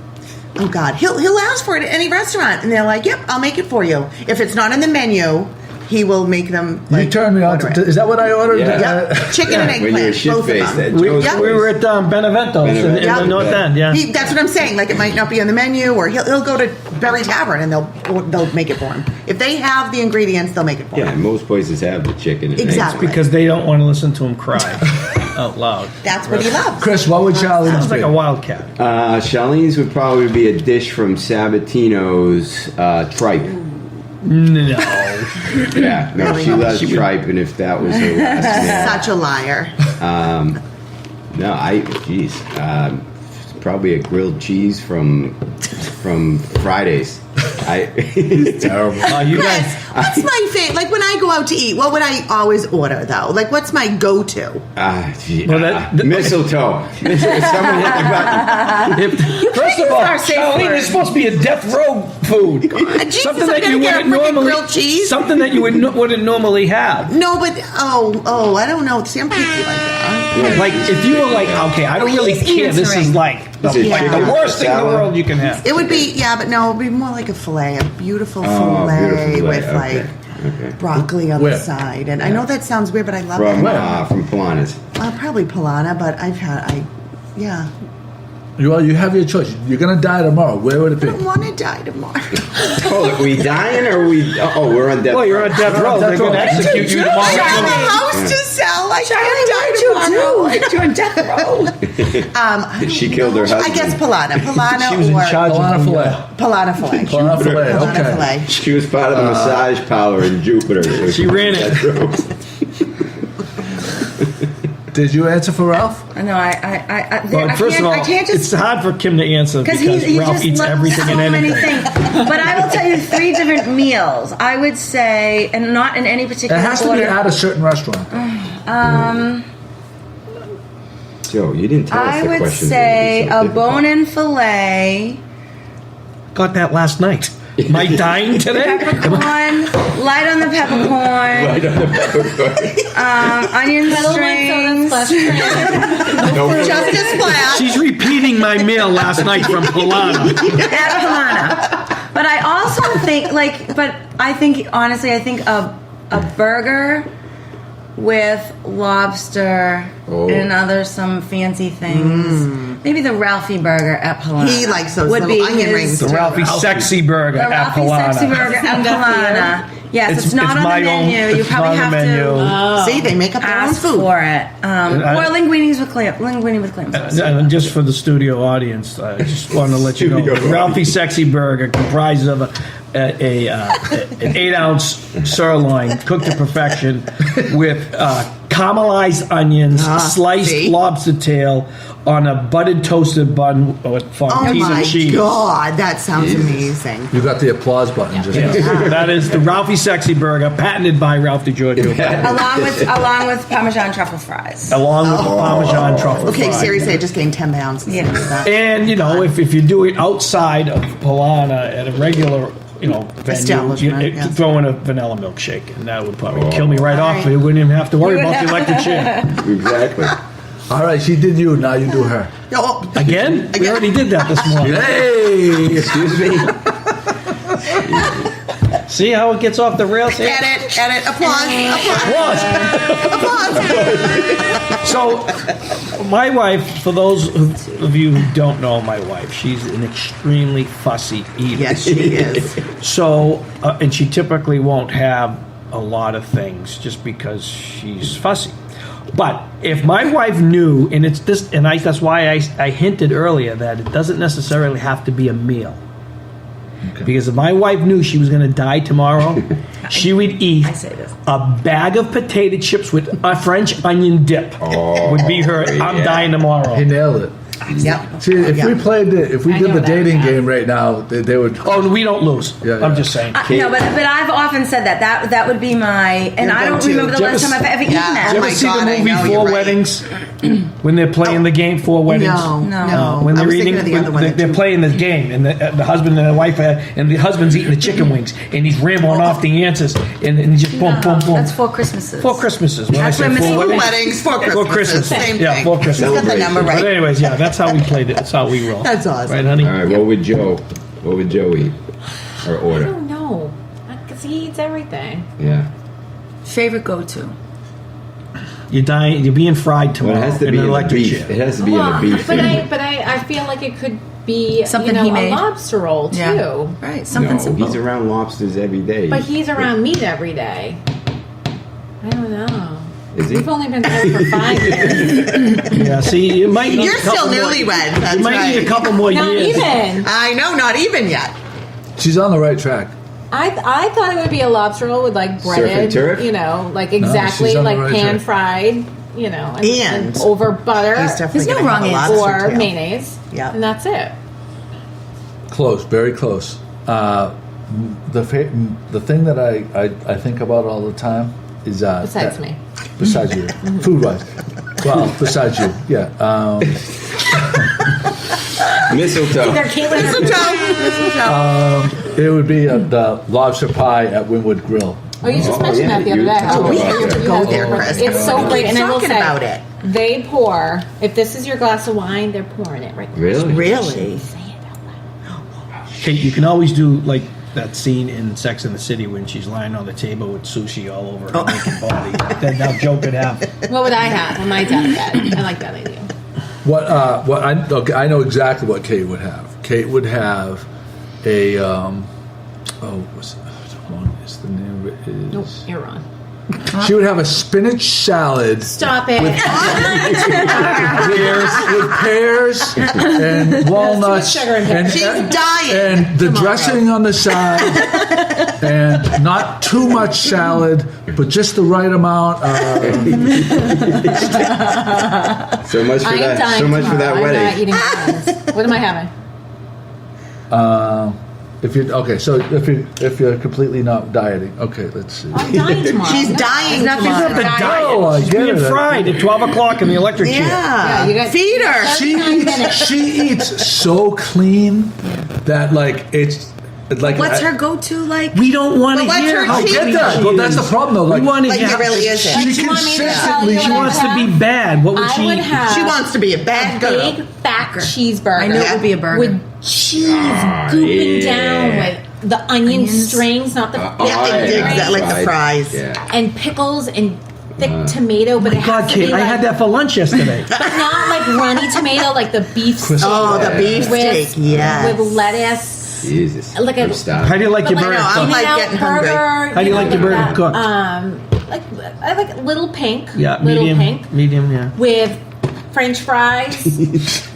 Oh God, he'll ask for it at any restaurant, and they're like, "Yep, I'll make it for you." If it's not on the menu, he will make them. You Like, turned me on order to. it. Is that what I ordered? Yeah. Yep, chicken and When you were eggplant, both shit-faced of them. at we, Joe's Yep. we place. were at Benevento's in Benevento's, the North yeah. End. Yeah. That's what I'm saying. Like, it might not be on the menu, or he'll go to Berry Tavern and they'll make it for him. If they have the ingredients, they'll make it for Yeah, him. most places have the chicken and Exactly. eggs. Because they don't want to listen to him cry out loud. That's what he loves. Chris, what would Charlie Sounds like be? a wildcat. Charlene's would probably be a dish from Sabatino's tripe. No. Yeah, no, she loves tripe, and if that was her last name. Such a liar. No, probably a grilled cheese from Fridays. Terrible. You Chris, guys. what's my favorite? Like, when I go out to eat, what would I always order, though? Like, what's my go-to? Mistletoe. Someone hit the button. First of use all, our safe Charlene, word. it's supposed to be a death row food. Jesus, Something I'm that gonna you get a wouldn't freaking normally grilled cheese? Something that you wouldn't normally have. No, but, I don't know. See, I'm picky like that. Like if you were like, okay, I don't really He's care. This is answering. like the, Is it like chicken the worst thing in the salad? world you can have. It would be, yeah, but no, it would be more like a filet, a beautiful Oh, filet beautiful filet, with, okay, like, okay. broccoli on Where? the side. And I know that sounds weird, but I love From it. from Polana's. Probably Polana, but yeah. Well, you have your choice. You're gonna die tomorrow. Where would it I be? don't want to die tomorrow. Oh, are we dying or are we? Oh, we're on death. Well, you're on death row. Death They're going to row. execute you I have tomorrow. a house to sell. I can't die tomorrow. She killed her husband. I guess Polana. She was in Or charge Polana of the, filet. Polana filet. Polana filet. Polana Okay. filet. She was part of the massage parlor in Jupiter. So She ran it. Death row. Did you answer for Ralph? No, I Well, first of all, I can't just it's hard for Kim to answer because he Ralph just eats loves everything so and many anything. things. But I will tell you 3 different meals. I would say, and not in any It particular has to be order. at a certain restaurant. Joe, you didn't tell us I the would question. say a bone-in fillet, Got that last night. Am I dying today? peppercorn, light on the peppercorn, onion strings. Just a splash. She's repeating my meal last night from Polana. At Polana. But I also think, honestly, I think a burger with lobster and some fancy things. Maybe the Ralphie burger at Polana. He likes those would little be onion his- rings. The Ralphie Sexy Burger The at Ralphie Polana. Sexy Burger at Polana. Yes, it's not on the my own- menu. You it's probably not on have the menu. to See, they make up their own ask food. for it. Or linguine with clam sauce. And just for the studio audience, I just want to let you know, the Ralphie Sexy Burger comprises of an 8-ounce sirloin cooked to perfection with caramelized onions, sliced see? lobster tail on a buttered toasted bun with Oh fontina my cheese. God, that sounds amazing. You got the applause button just now. That is the Ralphie Sexy Burger, patented by Ralph DiGiorgio, along with Parmesan truffle fries. along with the Parmesan truffle Okay, fries. seriously, I just gained 10 pounds. Yeah. And if you do it outside of Polana at a regular venue, Establishment, you yes. throw in a vanilla milkshake, and that would probably kill me right off. You wouldn't even have to worry about the electric chair. Exactly. All right, she did you. Now you do her. Oh, Again? We already did that this morning. Hey! Excuse me. See how it gets off the rails here? edit, applause. So, my wife, for those of you who don't know my wife, she's an extremely fussy eater. Yes, she is. So, and she typically won't have a lot of things just because she's fussy. But if my wife knew, and it's this, and that's why I hinted earlier that it doesn't necessarily have to be a meal. Because if my wife knew she was going to die tomorrow, she would eat I say this. a bag of potato chips with a French onion dip. Oh, Would be her. I'm yeah. dying tomorrow. He nailed it. Yep. See, if we played if we I did know the that, dating yeah. game right now, they would. Oh, we don't lose. Yeah, I'm yeah. just saying. No, but I've often said that would be my, and Your I don't go-to. remember the Do you last ever time I've ever eaten Yeah. that. Did you Oh ever my see God, the I movie know, Four you're right. Weddings? When they're playing the game Four Weddings? No. When I they're was eating, thinking of the other one. they're that playing this game, and the husband and the wife, and the husband's eating the chicken wings, and he's rambling off the answers, and he just boom, boom, boom. That's 4 Christmases. 4 Christmases. When That's I where say Mrs. four Four weddings, weddings, 4 Christmases. 4 Christmases. Same Yeah, thing. 4 Christmases. Just got the number But right. anyways, yeah, that's how we played it. That's how we roll. That's awesome. Right, honey? All right, what would Joe eat or I order? don't know. Because he eats everything. Yeah. Favorite go-to. You're dying. You're being fried Well, tomorrow it has to in be an in the electric beef. chair. It has to be in the beef. but thing. I feel like it could be Something a he made. lobster roll too. Yeah. Right. Something No, simple. he's around lobsters every day. But he's around meat every day. I don't know. Is he? We've only been married for 5 years. Yeah, see, you might need You're a couple still more- newlywed. That's You might right. need a couple more Not years. even. I know, not even yet. She's on the right track. I thought it would be a lobster roll with like Surf and breaded, turf? you know, like exactly she's on the like right pan track. fried, you know, and over butter He's definitely There's no gonna have wrong a answer. lobster or tail. mayonnaise. Yeah. And that's it. Close, very close. The thing that I think about all the time is Besides that- me. Besides you, food wise. Well, besides you, yeah. Mistletoe. They're Caitlin. It would be the lobster pie at Winwood Grill. Oh, you just Oh, mentioned yeah, that the other you day. talked We about have to that. go there, Chris. It's so great, and I will Talking say about it. they pour. If this is your glass of wine, they're pouring it right. Really? Really? Say it out loud. Kate, you can always do like that scene in Sex and the City when she's lying on the table with sushi all over her naked body. That now Joe could have. What would I have on my deathbed? I like that idea. What I know exactly what Kate would have. Kate would have a what's the name of it? Nope, you're wrong. She would have a spinach salad Stop it. with pears and walnuts sugar in here. She's dying and the tomorrow. dressing on the side and not too much salad but just the right amount So much for I am that. dying So much for that tomorrow. I'm not wedding. eating bananas. What am I having? if you're completely not dieting. Okay, let's see. I'm dying tomorrow. She's No. dying Nothing tomorrow. but diet. Oh, I She's get being it. fried at 12 o'clock in the electric chair. Yeah. you got- Feed her. She 39 minutes. she eats so clean that like it's like What's her go-to like? We don't want But to what's hear her how I cheat? get clean that. she Well, that's is. the problem though. Like, We want to Like, get. it really isn't. she Do you want me to tell consistently you She what I wants to have? be bad. What would I she would eat? have She wants to be a bad a girl. big fat cheeseburger. I knew it would be a burger. With cheese gooping yeah. down with the onion Onions. strings, not the Like the fries. Yeah. and pickles and thick tomato, but it God, has to Kate, be I like, had that for lunch yesterday. but not like runny tomato, like the beef steak Oh, the beef steak. Yes. with lettuce. Jesus. Like a- I'm starving. How do you like But your like burger no, I'm cooked? like In-N-Out getting hungry. burger, How do you like your burger that, cooked? Like I like little pink. Yeah, little medium. pink Medium, yeah. with French fries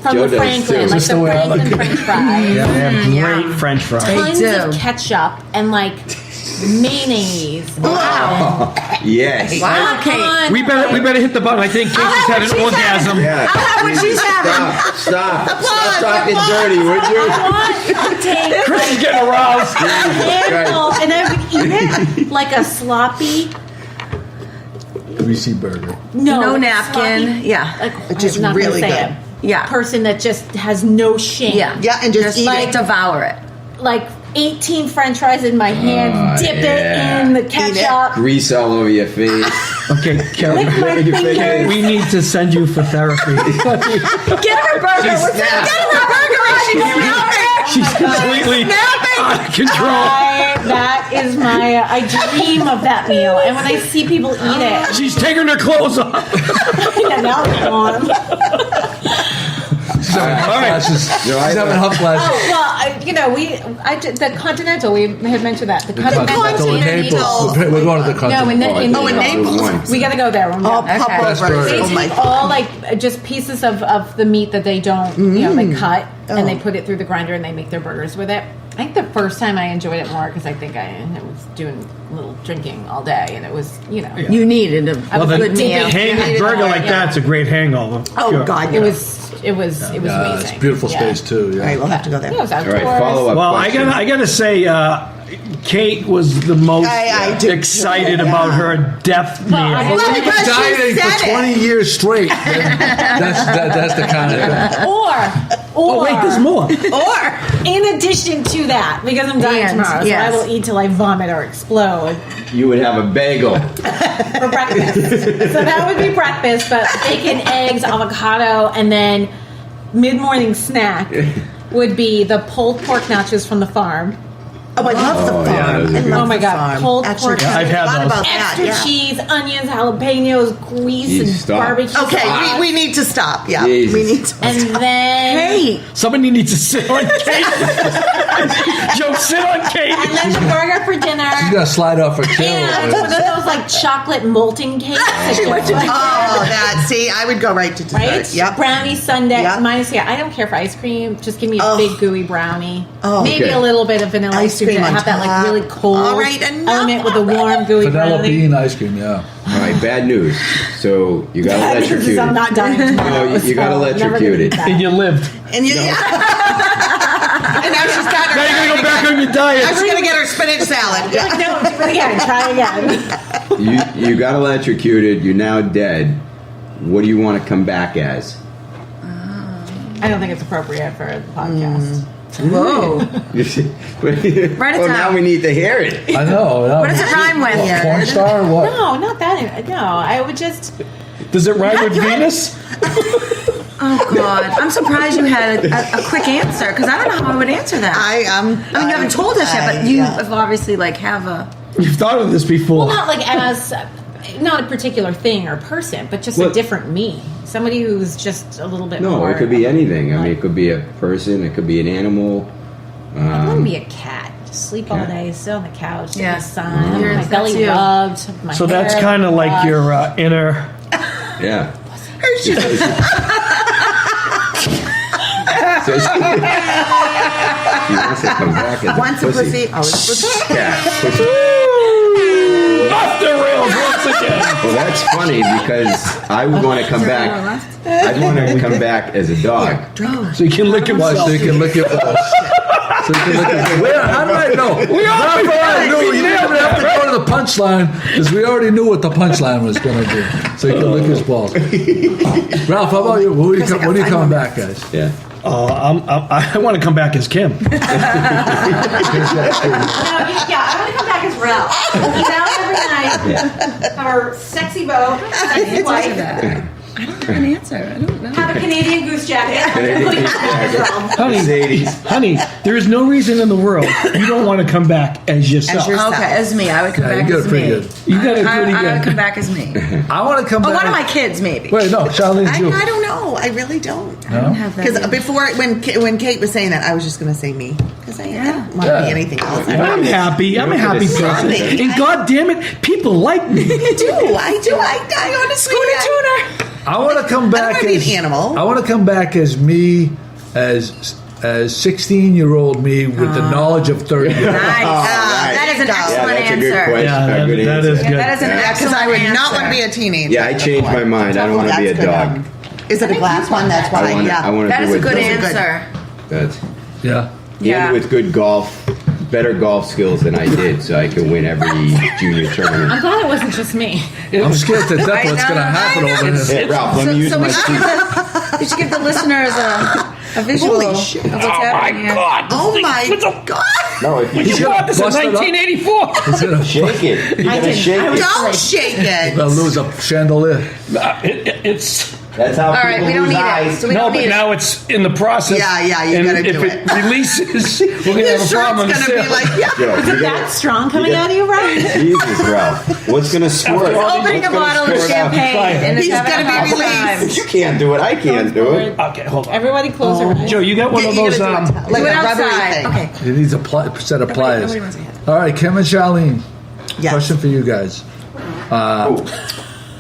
from Joe the does, Franklin, too. like Just the the way I Franklin like it. French fries. Yeah, they have great yeah. French fries. Tons do. of ketchup and like mayonnaise. Wow. Yes. Wow, Kate. We better hit the button. I think Kate just had an orgasm. Yeah. I'll have what she's having. Stop talking dirty, would you? I would take Chris is getting aroused. a handful and I would eat it like a sloppy. greasy burger. No No like a napkin. sloppy, Yeah. like Which is I'm not gonna really say good. it. Yeah. Person that just has no shame. Yeah. Yeah, and just eat like it. devour it. Like 18 French fries in my hand, dip yeah. it in the ketchup. Grease all over your face. Okay, Carrie. Lick my Your fingers. fingers. We need to send you for therapy. Get her a burger. Get her a burger. She's completely out of control. That is I dream of that meal. And when I see people eat it, She's taking her clothes off. yeah, now it's on. She's having hot flashes. No, I She's having know. hot flashes. Oh, well, the Continental, we had mentioned that. The Continental in Naples. We're going to the Continental. No, in Naples. One. we gotta go there. When we're Oh, done. pop Best over. burger. They Oh my take all like just pieces of the meat that they don't, they cut and they put it through the grinder and they make their burgers with it. I think the first time I enjoyed it more because I think I was doing a little drinking all day, and it was, You needed a Well, good meal. A burger like that's a great hangover. Oh Sure. God, it was amazing. It's a beautiful space too. All right, Yeah. we'll have to go there. Yeah, it was All outdoors. right, follow up. Well, question. I gotta say, Kate was the most I do. excited Yeah. about her death meal. I- Well, Well, you've because been she dieting said for it. 20 years straight. then that's the kind of thing. Or Oh wait, there's more. Or in addition to that, because I'm dying And, tomorrow, yes. so I will eat till I vomit or explode You would have a bagel. for breakfast. So that would be breakfast, but bacon, eggs, avocado, and then mid-morning snack would be the pulled pork nachos from the farm. I love the Oh, farm. yeah, those are I good. love Oh my the God, farm. pulled Actually, pork. I've had I forgot those. about that. Extra Yeah. cheese, onions, jalapenos, grease, Jeez, and stop. barbecue Okay, sauce. we need to stop. Yeah, Jesus. we need to. And then Hey, Somebody needs to sit on Kate. Joe, sit on Kate. and then the burger for dinner. She's got to slide off her And tail. one of those like chocolate molten cakes. Oh, that. See, I would go right to dessert. Right? Yep. Brownie sundae. Yep. Minus, I don't care for ice cream. Just give me a Oh. big gooey brownie. Oh. Maybe Okay. a little bit of vanilla Ice ice cream cream to on have that like top. really cold All right, enough element with a warm gooey Vanilla brownie. bean ice cream, yeah. All right, bad news. So you got electrocuted. I'm not dying tomorrow. No, you got so I'm never gonna electrocuted. do that. And you lived. And you. And now she's got her. Now you're gonna go back on your Now diet. she's gonna get her spinach salad. Like, no, do it again. Try again. You got electrocuted. You're now dead. What do you want to come back as? I don't think it's appropriate for the podcast. whoa. Well, it now down. we need to hear it. I know. What does it rhyme with? Porn star or what? No, not that. No, I would just. Does it rhyme with Venus? Oh God, I'm surprised you had a quick answer because I don't know how I would answer that. I mean, you haven't told us yet, but you have obviously have a. You've thought of this before. Well, not like as. Not a particular thing or person, but just Well- a different me. Somebody who's just a little bit No, more. it could be anything. I mean, it could be a person. It could be an animal. I want to be a cat. Just sleep all Cat. day, sit on the couch, Yeah. in the sun, Yours, my belly that's you. rubbed. My So that's hair kind of like brushed. your inner. Yeah. She's So she wants to come back as Once a a pussy. pussy, always a pussy. Yeah, pussy. Off the rails once again. Well, that's funny because I would want to come back. I'd want to come back as a dog. So you can lick Why, himself. so you can lick your balls. So you can lick your Where? How did I know? We already I knew. You didn't even have to go to the punchline because we already knew what the punchline was going to do. So you can lick his balls. Ralph, how about you? When are you coming back, guys? Yeah. I want to come back as Kim. No, yeah, I want to come back as Ralph. Eat out every night. Have our sexy bow, sexy wife. I don't have an answer. I don't know. Have a Canadian goose jacket. Honey, Mercedes. honey, there is no reason in the world you don't want to come back as yourself. yourself. Okay, as me, I would come Yeah, back you got as it pretty me. good. You got it pretty I would good. come back as me. I want to come Oh, back. one of my kids, maybe. Wait, no, Charleen's you. I don't know. I really don't. I don't have that. Because either. before, when Kate was saying that, I was just going to say me. Because I don't want to be anything else. I'm happy. I'm a happy person. Happy. And God damn it, people like me. I honestly Tuner. I want to come back wanna be an as animal. I want to come back as me, as 16-year-old me with the knowledge of 30. Nice. right. That is an Yeah, excellent that's a good answer. question. Yeah, A good that answer. is good. That is an excellent Because I would answer. not want to be a teenager. Yeah, I changed my mind. I don't want to be a dog. Is it a glass one? That's why. I want to That do is a it. good Those are good. answer. That's Yeah. Yeah. and with good golf, better golf skills than I did, so I could win every junior tournament. I'm glad it wasn't just me. I'm scared to death I what's know, going to happen I know. over here. Hey, Ralph, let me use So my we should, seat. we should give the listeners a visual Holy of shit. what's happening here. Oh my God! No, if you He's You gonna bought this in bust it up. 1984. He's going to shake it, you gotta shake it. Don't shake it. lose a chandelier. It's That's how All right, people we don't lose need eyes. it. So we no, don't but need now it. it's in the process. Yeah, you and gotta if do it releases, we're gonna Your have a shirt's problem. gonna be like, yeah. Yo, Is you it that gotta- strong coming you out of you, Ralph? Jesus, Ralph. What's gonna squirt? Opening a What's gonna bottle of squirt out? champagne and it's He's having gonna a be hard released. time. If you can't do it, I can't do it. Okay, hold on. Everybody close their eyes. Joe, you got one of those. Like Do it a rubbery outside. thing. Okay. He needs a set of pliers. Nobody wants to hit. All right, Kim and Charlene. Yes. Question for you guys.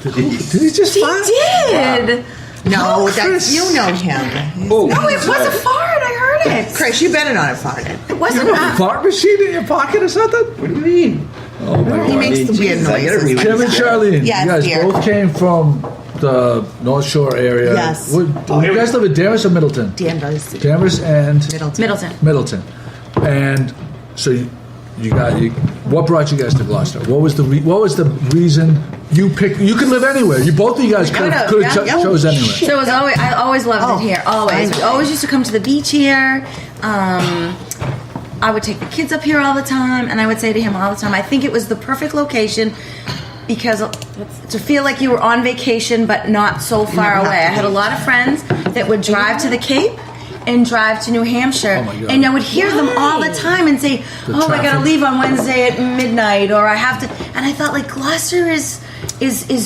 Did he just He fart? did. No, that's you know him. Oh, No, it was a fart. I heard farted. Chris, you better not have farted. It wasn't You have a fart machine in your pocket or something? What do you mean? Oh my He God. makes the weird Jesus, I gotta noises. read Jim and Charlene, Yes, you guys dear. both came from the North Shore area. Yes. You guys live in Danvers or Middleton? Danvers. Danvers and Middleton. Middleton. And so what brought you guys to Gloucester? What was the reason you picked? You could live anywhere. Both of you guys could have chose anywhere. So it was always. I always loved it here. Always. We always used to come to the beach here. I would take the kids up here all the time, and I would say to him all the time, I think it was the perfect location because to feel like you were on vacation but not so far away. I had a lot of friends that would drive to the Cape and drive to New Hampshire, Oh my God. and I would hear them all the time and say, I gotta traffic. leave on Wednesday at midnight, or I have to, and I thought like Gloucester is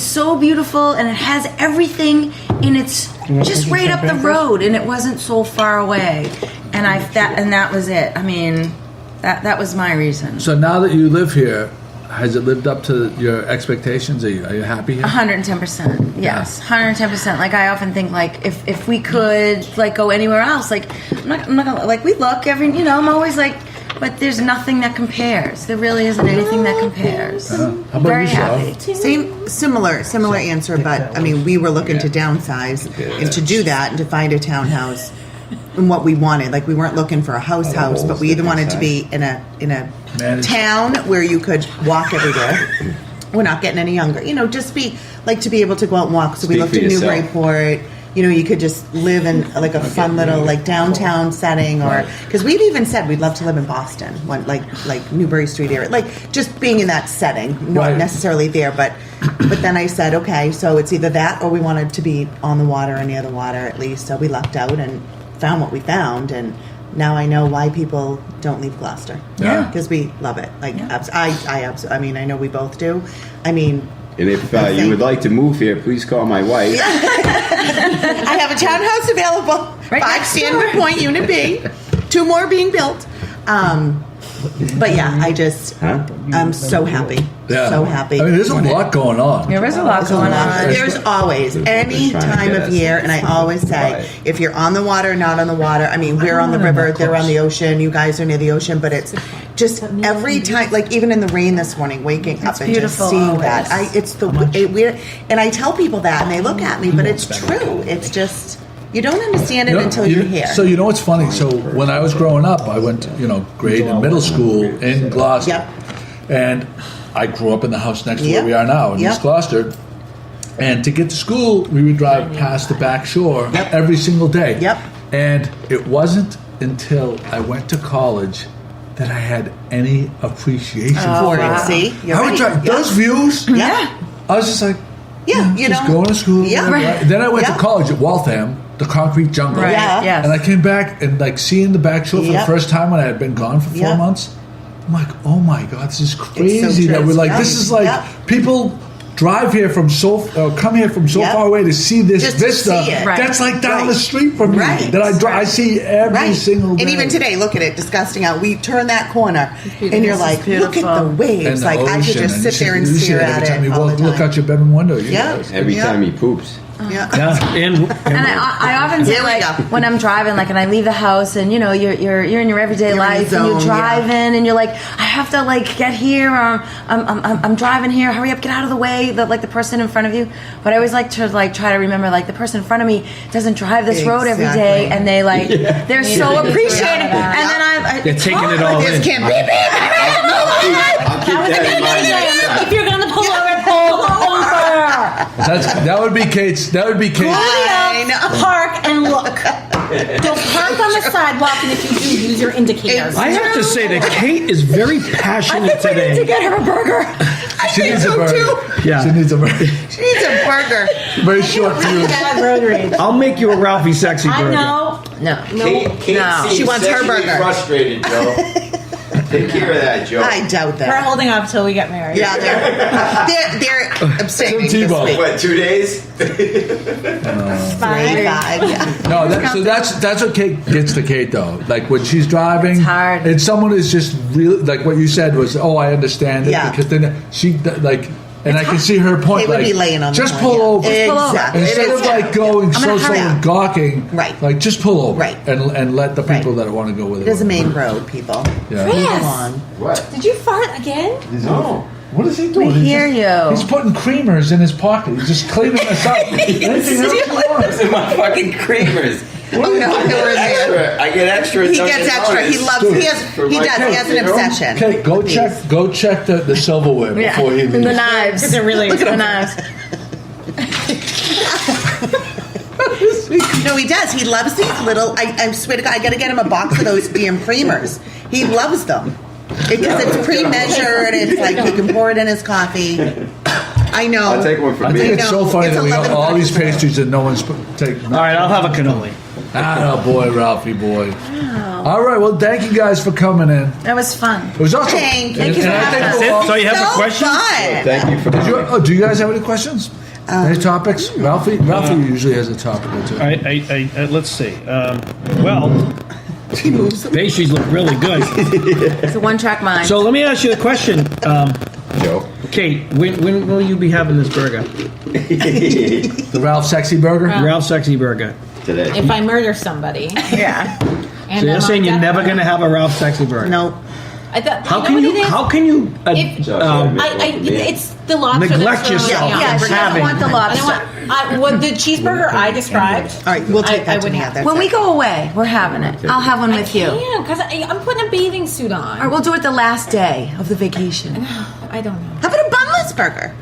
so beautiful, and it has everything, and it's just right up the road, and it wasn't so far away, and that was it. I mean, that was my reason. So now that you live here, has it lived up to your expectations? Are you happy here? 110%. Yes, 110%. Like I often think, like if we could like go anywhere else, like I'm not gonna, like we look every, I'm always like, but there's nothing that compares. There really isn't anything that compares. How about Very you, Cheryl? happy. Similar answer, but I mean, we were looking to downsize and to do that and to find a townhouse and what we wanted. Like we weren't looking for a house, but we either wanted to be in a Managed. town where you could walk everywhere. We're not getting any younger. Just be like to be able to go out and walk. So we Speak looked for at yourself. Newburyport. You could just live in like a fun little like downtown setting, or because we've even said we'd love to live in Boston, like Newbury Street area, like just being in that setting, not Right. necessarily there, but then I said, okay, so it's either that or we wanted to be on the water or near the water at least. So we lucked out and found what we found, and now I know why people don't leave Gloucester. Yeah. Because we love it. Like I absolutely. I mean, I know we both do. I mean. And if you would like to move here, please call my wife. I have a townhouse available. Right 5 next Standard door. Point Unit B. 2 more being built. But yeah, I'm so happy. Yeah. So happy. I mean, there's a lot going on. There is a lot going on. There's always any trying to time get of us year, and I always say, right. if you're on the water, not on the water. I mean, we're on the river, they're on the ocean. You guys are near the ocean, but it's just every time, like even in the rain this morning, waking up and just beautiful seeing always. that. It's weird, and I tell people that, and they look at me, but it's true. It's just you don't understand it until you're here. So you know what's funny? So when I was growing up, I went to grade and middle school in Gloucester, Yep. and I grew up in the house next to Yep. where we are now in Yep. East Gloucester. And to get to school, we would drive past the back shore every single day. Yep. And it wasn't until I went to college that I had any appreciation for it. wow. See, you're I would right. drive Yep. those views. Yeah. I was just like, Yeah, you just know. going to school. Yeah. Right. Then I went Yeah. to college at Waltham, the concrete jungle. Right. Yeah. Yes. And I came back and like seeing the back shore for the Yep. first time when I had been gone for 4 Yep. months. I'm like, oh my God, this is crazy true. that we're like, Yep. this is like Yep. people drive here from come here from so Yep. far away to see this Just to vista. see it. Right. That's like down Right. the street from me. Right. That I see every Right. single day. And even today, look at it, disgusting out. We turn that corner, and you're like, look at the beautiful. waves. And the Like I could ocean, just and sit you there and see stare it every at time you it all the look time. out your bedroom window. You Yeah. guys. Every Yeah. time he poops. Yeah. Yeah, And I often say, Here we like, go. when I'm driving, like, and I leave the house, and you're in your everyday You're in life, the and you're zone, driving, and you're like, I have to like get here, or I'm driving here. Hurry up, get out of the way, the person in front of you. But I always like to try to remember, like, the person in front of me doesn't drive this road every day, Exactly. and they they're so appreciated. Yeah. And then they're taking it all This in. can't beep, beep. I'll keep that in mind next time. If you're gonna pull over, pull over. That would be Kate's. That would be Kate's. I know. Park and look. Don't park on the sidewalk, and if you do, use your indicators. I have to say that Kate is very passionate today. get her a burger. She needs a so burger. too. Yeah. She needs a burger. She needs a burger. Very short fuse. Bad road rage. I'll make you a Ralphie sexy burger. I know. No. Kate No. seems She wants her sexually burger. frustrated, Joe. Take care of that, Joe. I doubt We're that. holding off till we get married. Yeah, they're abstaining this T-bone. week. What, 2 days? Fine. 35, yeah. No, that's what Kate gets to Kate though. Like when she's driving, It's hard. and someone is just really like what you said was, oh, I understand it Yeah. because then she like And I can see her point. They would like, be laying on the just floor, pull over. Exactly. Instead of like going I'm gonna so hurry and up. gawking, Right. like just pull over, Right. and let the people Right. that want to go with it. There's a go. main road, people. Yeah. Move Yes. along. What? Did you fart again? No. What is he doing? We hear you. He's putting creamers in his pocket. He's just cleaning us up. Anything else you want? Those are my fucking creamers. Oh, no, they were there. I get extra. He gets extra. He loves. Dude. He has. He does. He has an obsession. Okay, go with check. these. Go check the silverware before he leaves. The knives. Because they're really Look at the knives. No, he does. He loves these little. I swear to God, I got to get him a box of those damn creamers. He loves them because it's pre-measured. It's like he can pour it in his coffee. I know. I'll take one for I me. think it's so know. funny It's that we got 11 all these bucks. pastries and no one's taking. All right, I'll have a cannoli. Ah, boy, Ralphie boy. All right, well, thank you guys for coming in. That was fun. It was awesome. Thank you And- for and I having think us. we'll all- So you have a So question? fun. Thank you for Did coming. you, do you guys have any questions? Any topics? Ralphie usually has a topic or two. Let's see. Well, pastries look really good. It's a one-track mind. So let me ask you a question. Joe. Kate, when will you be having this burger? The Ralph Sexy Burger? Ralph Sexy Burger. Today. If I murder somebody. yeah. And So you're I'm saying on you're death never row. going to have a Ralph Sexy Burger? No. I thought, How you can know you? what it is? How can you? It's the lobster. Neglect that's thrown yourself. out. Yeah, she doesn't want the I lobster. don't want what the cheeseburger I described. All right, we'll take I that would to have. When we go away, we're having it. I'll have one with you. All Yeah, because I'm putting a bathing suit on. right, we'll do it the last day of the vacation. I don't know. How about a bunless burger?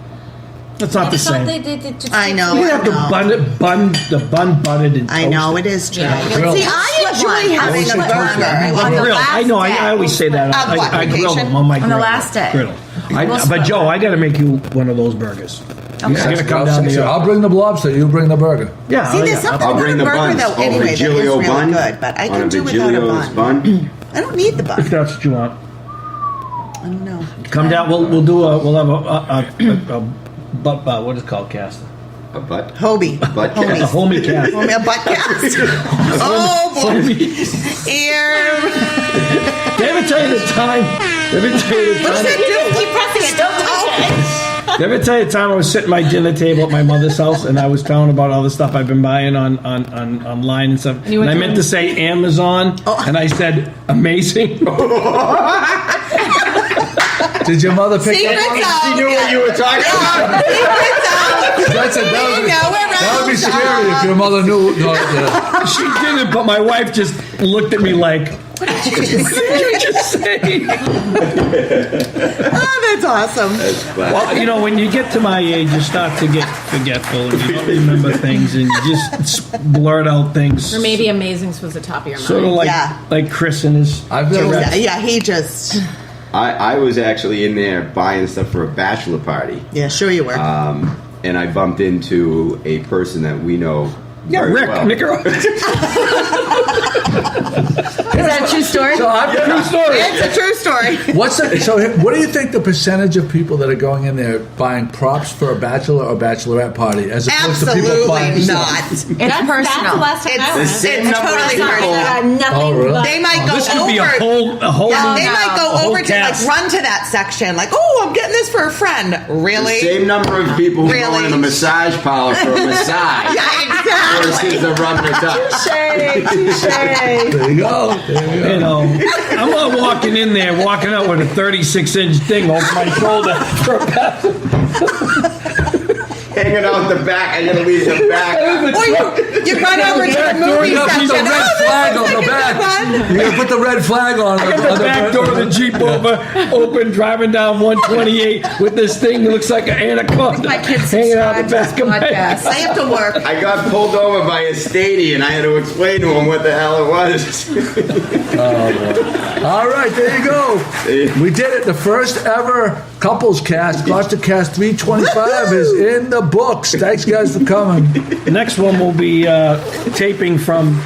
That's not the same. I know. You have to bun the bun buttered and I know toasted. it is true. Yeah. Grill. See, I enjoy having Always a say burger. toasted. I On love the Grill. last I know. day. I always say that. Of what, I grill vacation? them on my On the grill. last day. Griddle. We'll But Joe, I got to make you one of those burgers. Yeah, You're gonna come Ralph down Sexy. the. I'll bring the lobster. You bring the burger. Yeah. See, oh, there's yeah. something I'll about bring a the burger buns. though. Oh, Anyway, that is Vigilio really bun. good, but I On can a do without a Vigilio's bun. bun. I don't need the If bun. that's what you want. I don't know. Come down. We'll have a what is it called, cast? A butt. Hobie. Butt A cast. homie cast. A butt cast. Oh boy. Ear. Did I ever tell you the time? Did I ever tell you the What's time? that do? Keep pressing it. Don't touch it. Did I ever tell you the time I was sitting at my dinner table at my mother's house and I was telling about all the stuff I've been buying on online and stuff? you And went I to- meant to say Amazon, and I said amazing. Did your mother pick Secrets up on it? out. She knew what you were talking about. Secrets out. That would be scary if your mother knew. She didn't, but my wife just looked at me like, what did you just say? Oh, that's awesome. Well, you know, when you get to my age, you start to get forgetful and you don't remember things and you just blurt out things. Or maybe amazing's was the top of your mind. Sort of like, Yeah. like Chris and his. I've never. Yeah, he just. I was actually in there buying stuff for a bachelor party, Yeah, sure you were. and I bumped into a person that we know Yeah, very Rick, well. Nicaragua. Is that a true story? So I'm True story. It's a true story. what do you think the percentage of people that are going in there buying props for a bachelor or bachelorette party as opposed to people buying Absolutely stuff? not. It's That's the personal. last time I It's went. the same It's number of totally people. personal. I got nothing Oh, really? but- They might go This could over. be a whole. They might go a whole over to like cast. run to that section, like, oh, I'm getting this for a friend. Really? The same number of people who go Really? in a massage parlor for a massage Yeah, exactly. versus the run the touch. There you go. There You know, I'm not walking in there, walking out with a 36-inch thing over my shoulder. Hanging out the back. I gotta leave the back. Or you run over to the Back door, movie you gotta put the section. red Oh, flag this on looks the like back. it's fun. You gotta put the red flag on. The back door of the Jeep open, driving down 128 with this thing that looks like an anaconda My kids hanging out the subscribe to back of this my podcast. I have to work. I got pulled over by a statey and I had to explain to him what the hell it was. All right, there you go. We did it. The first ever couples cast, GloucesterCast 325, is in the books. Thanks, guys, for coming. The next one will be taping from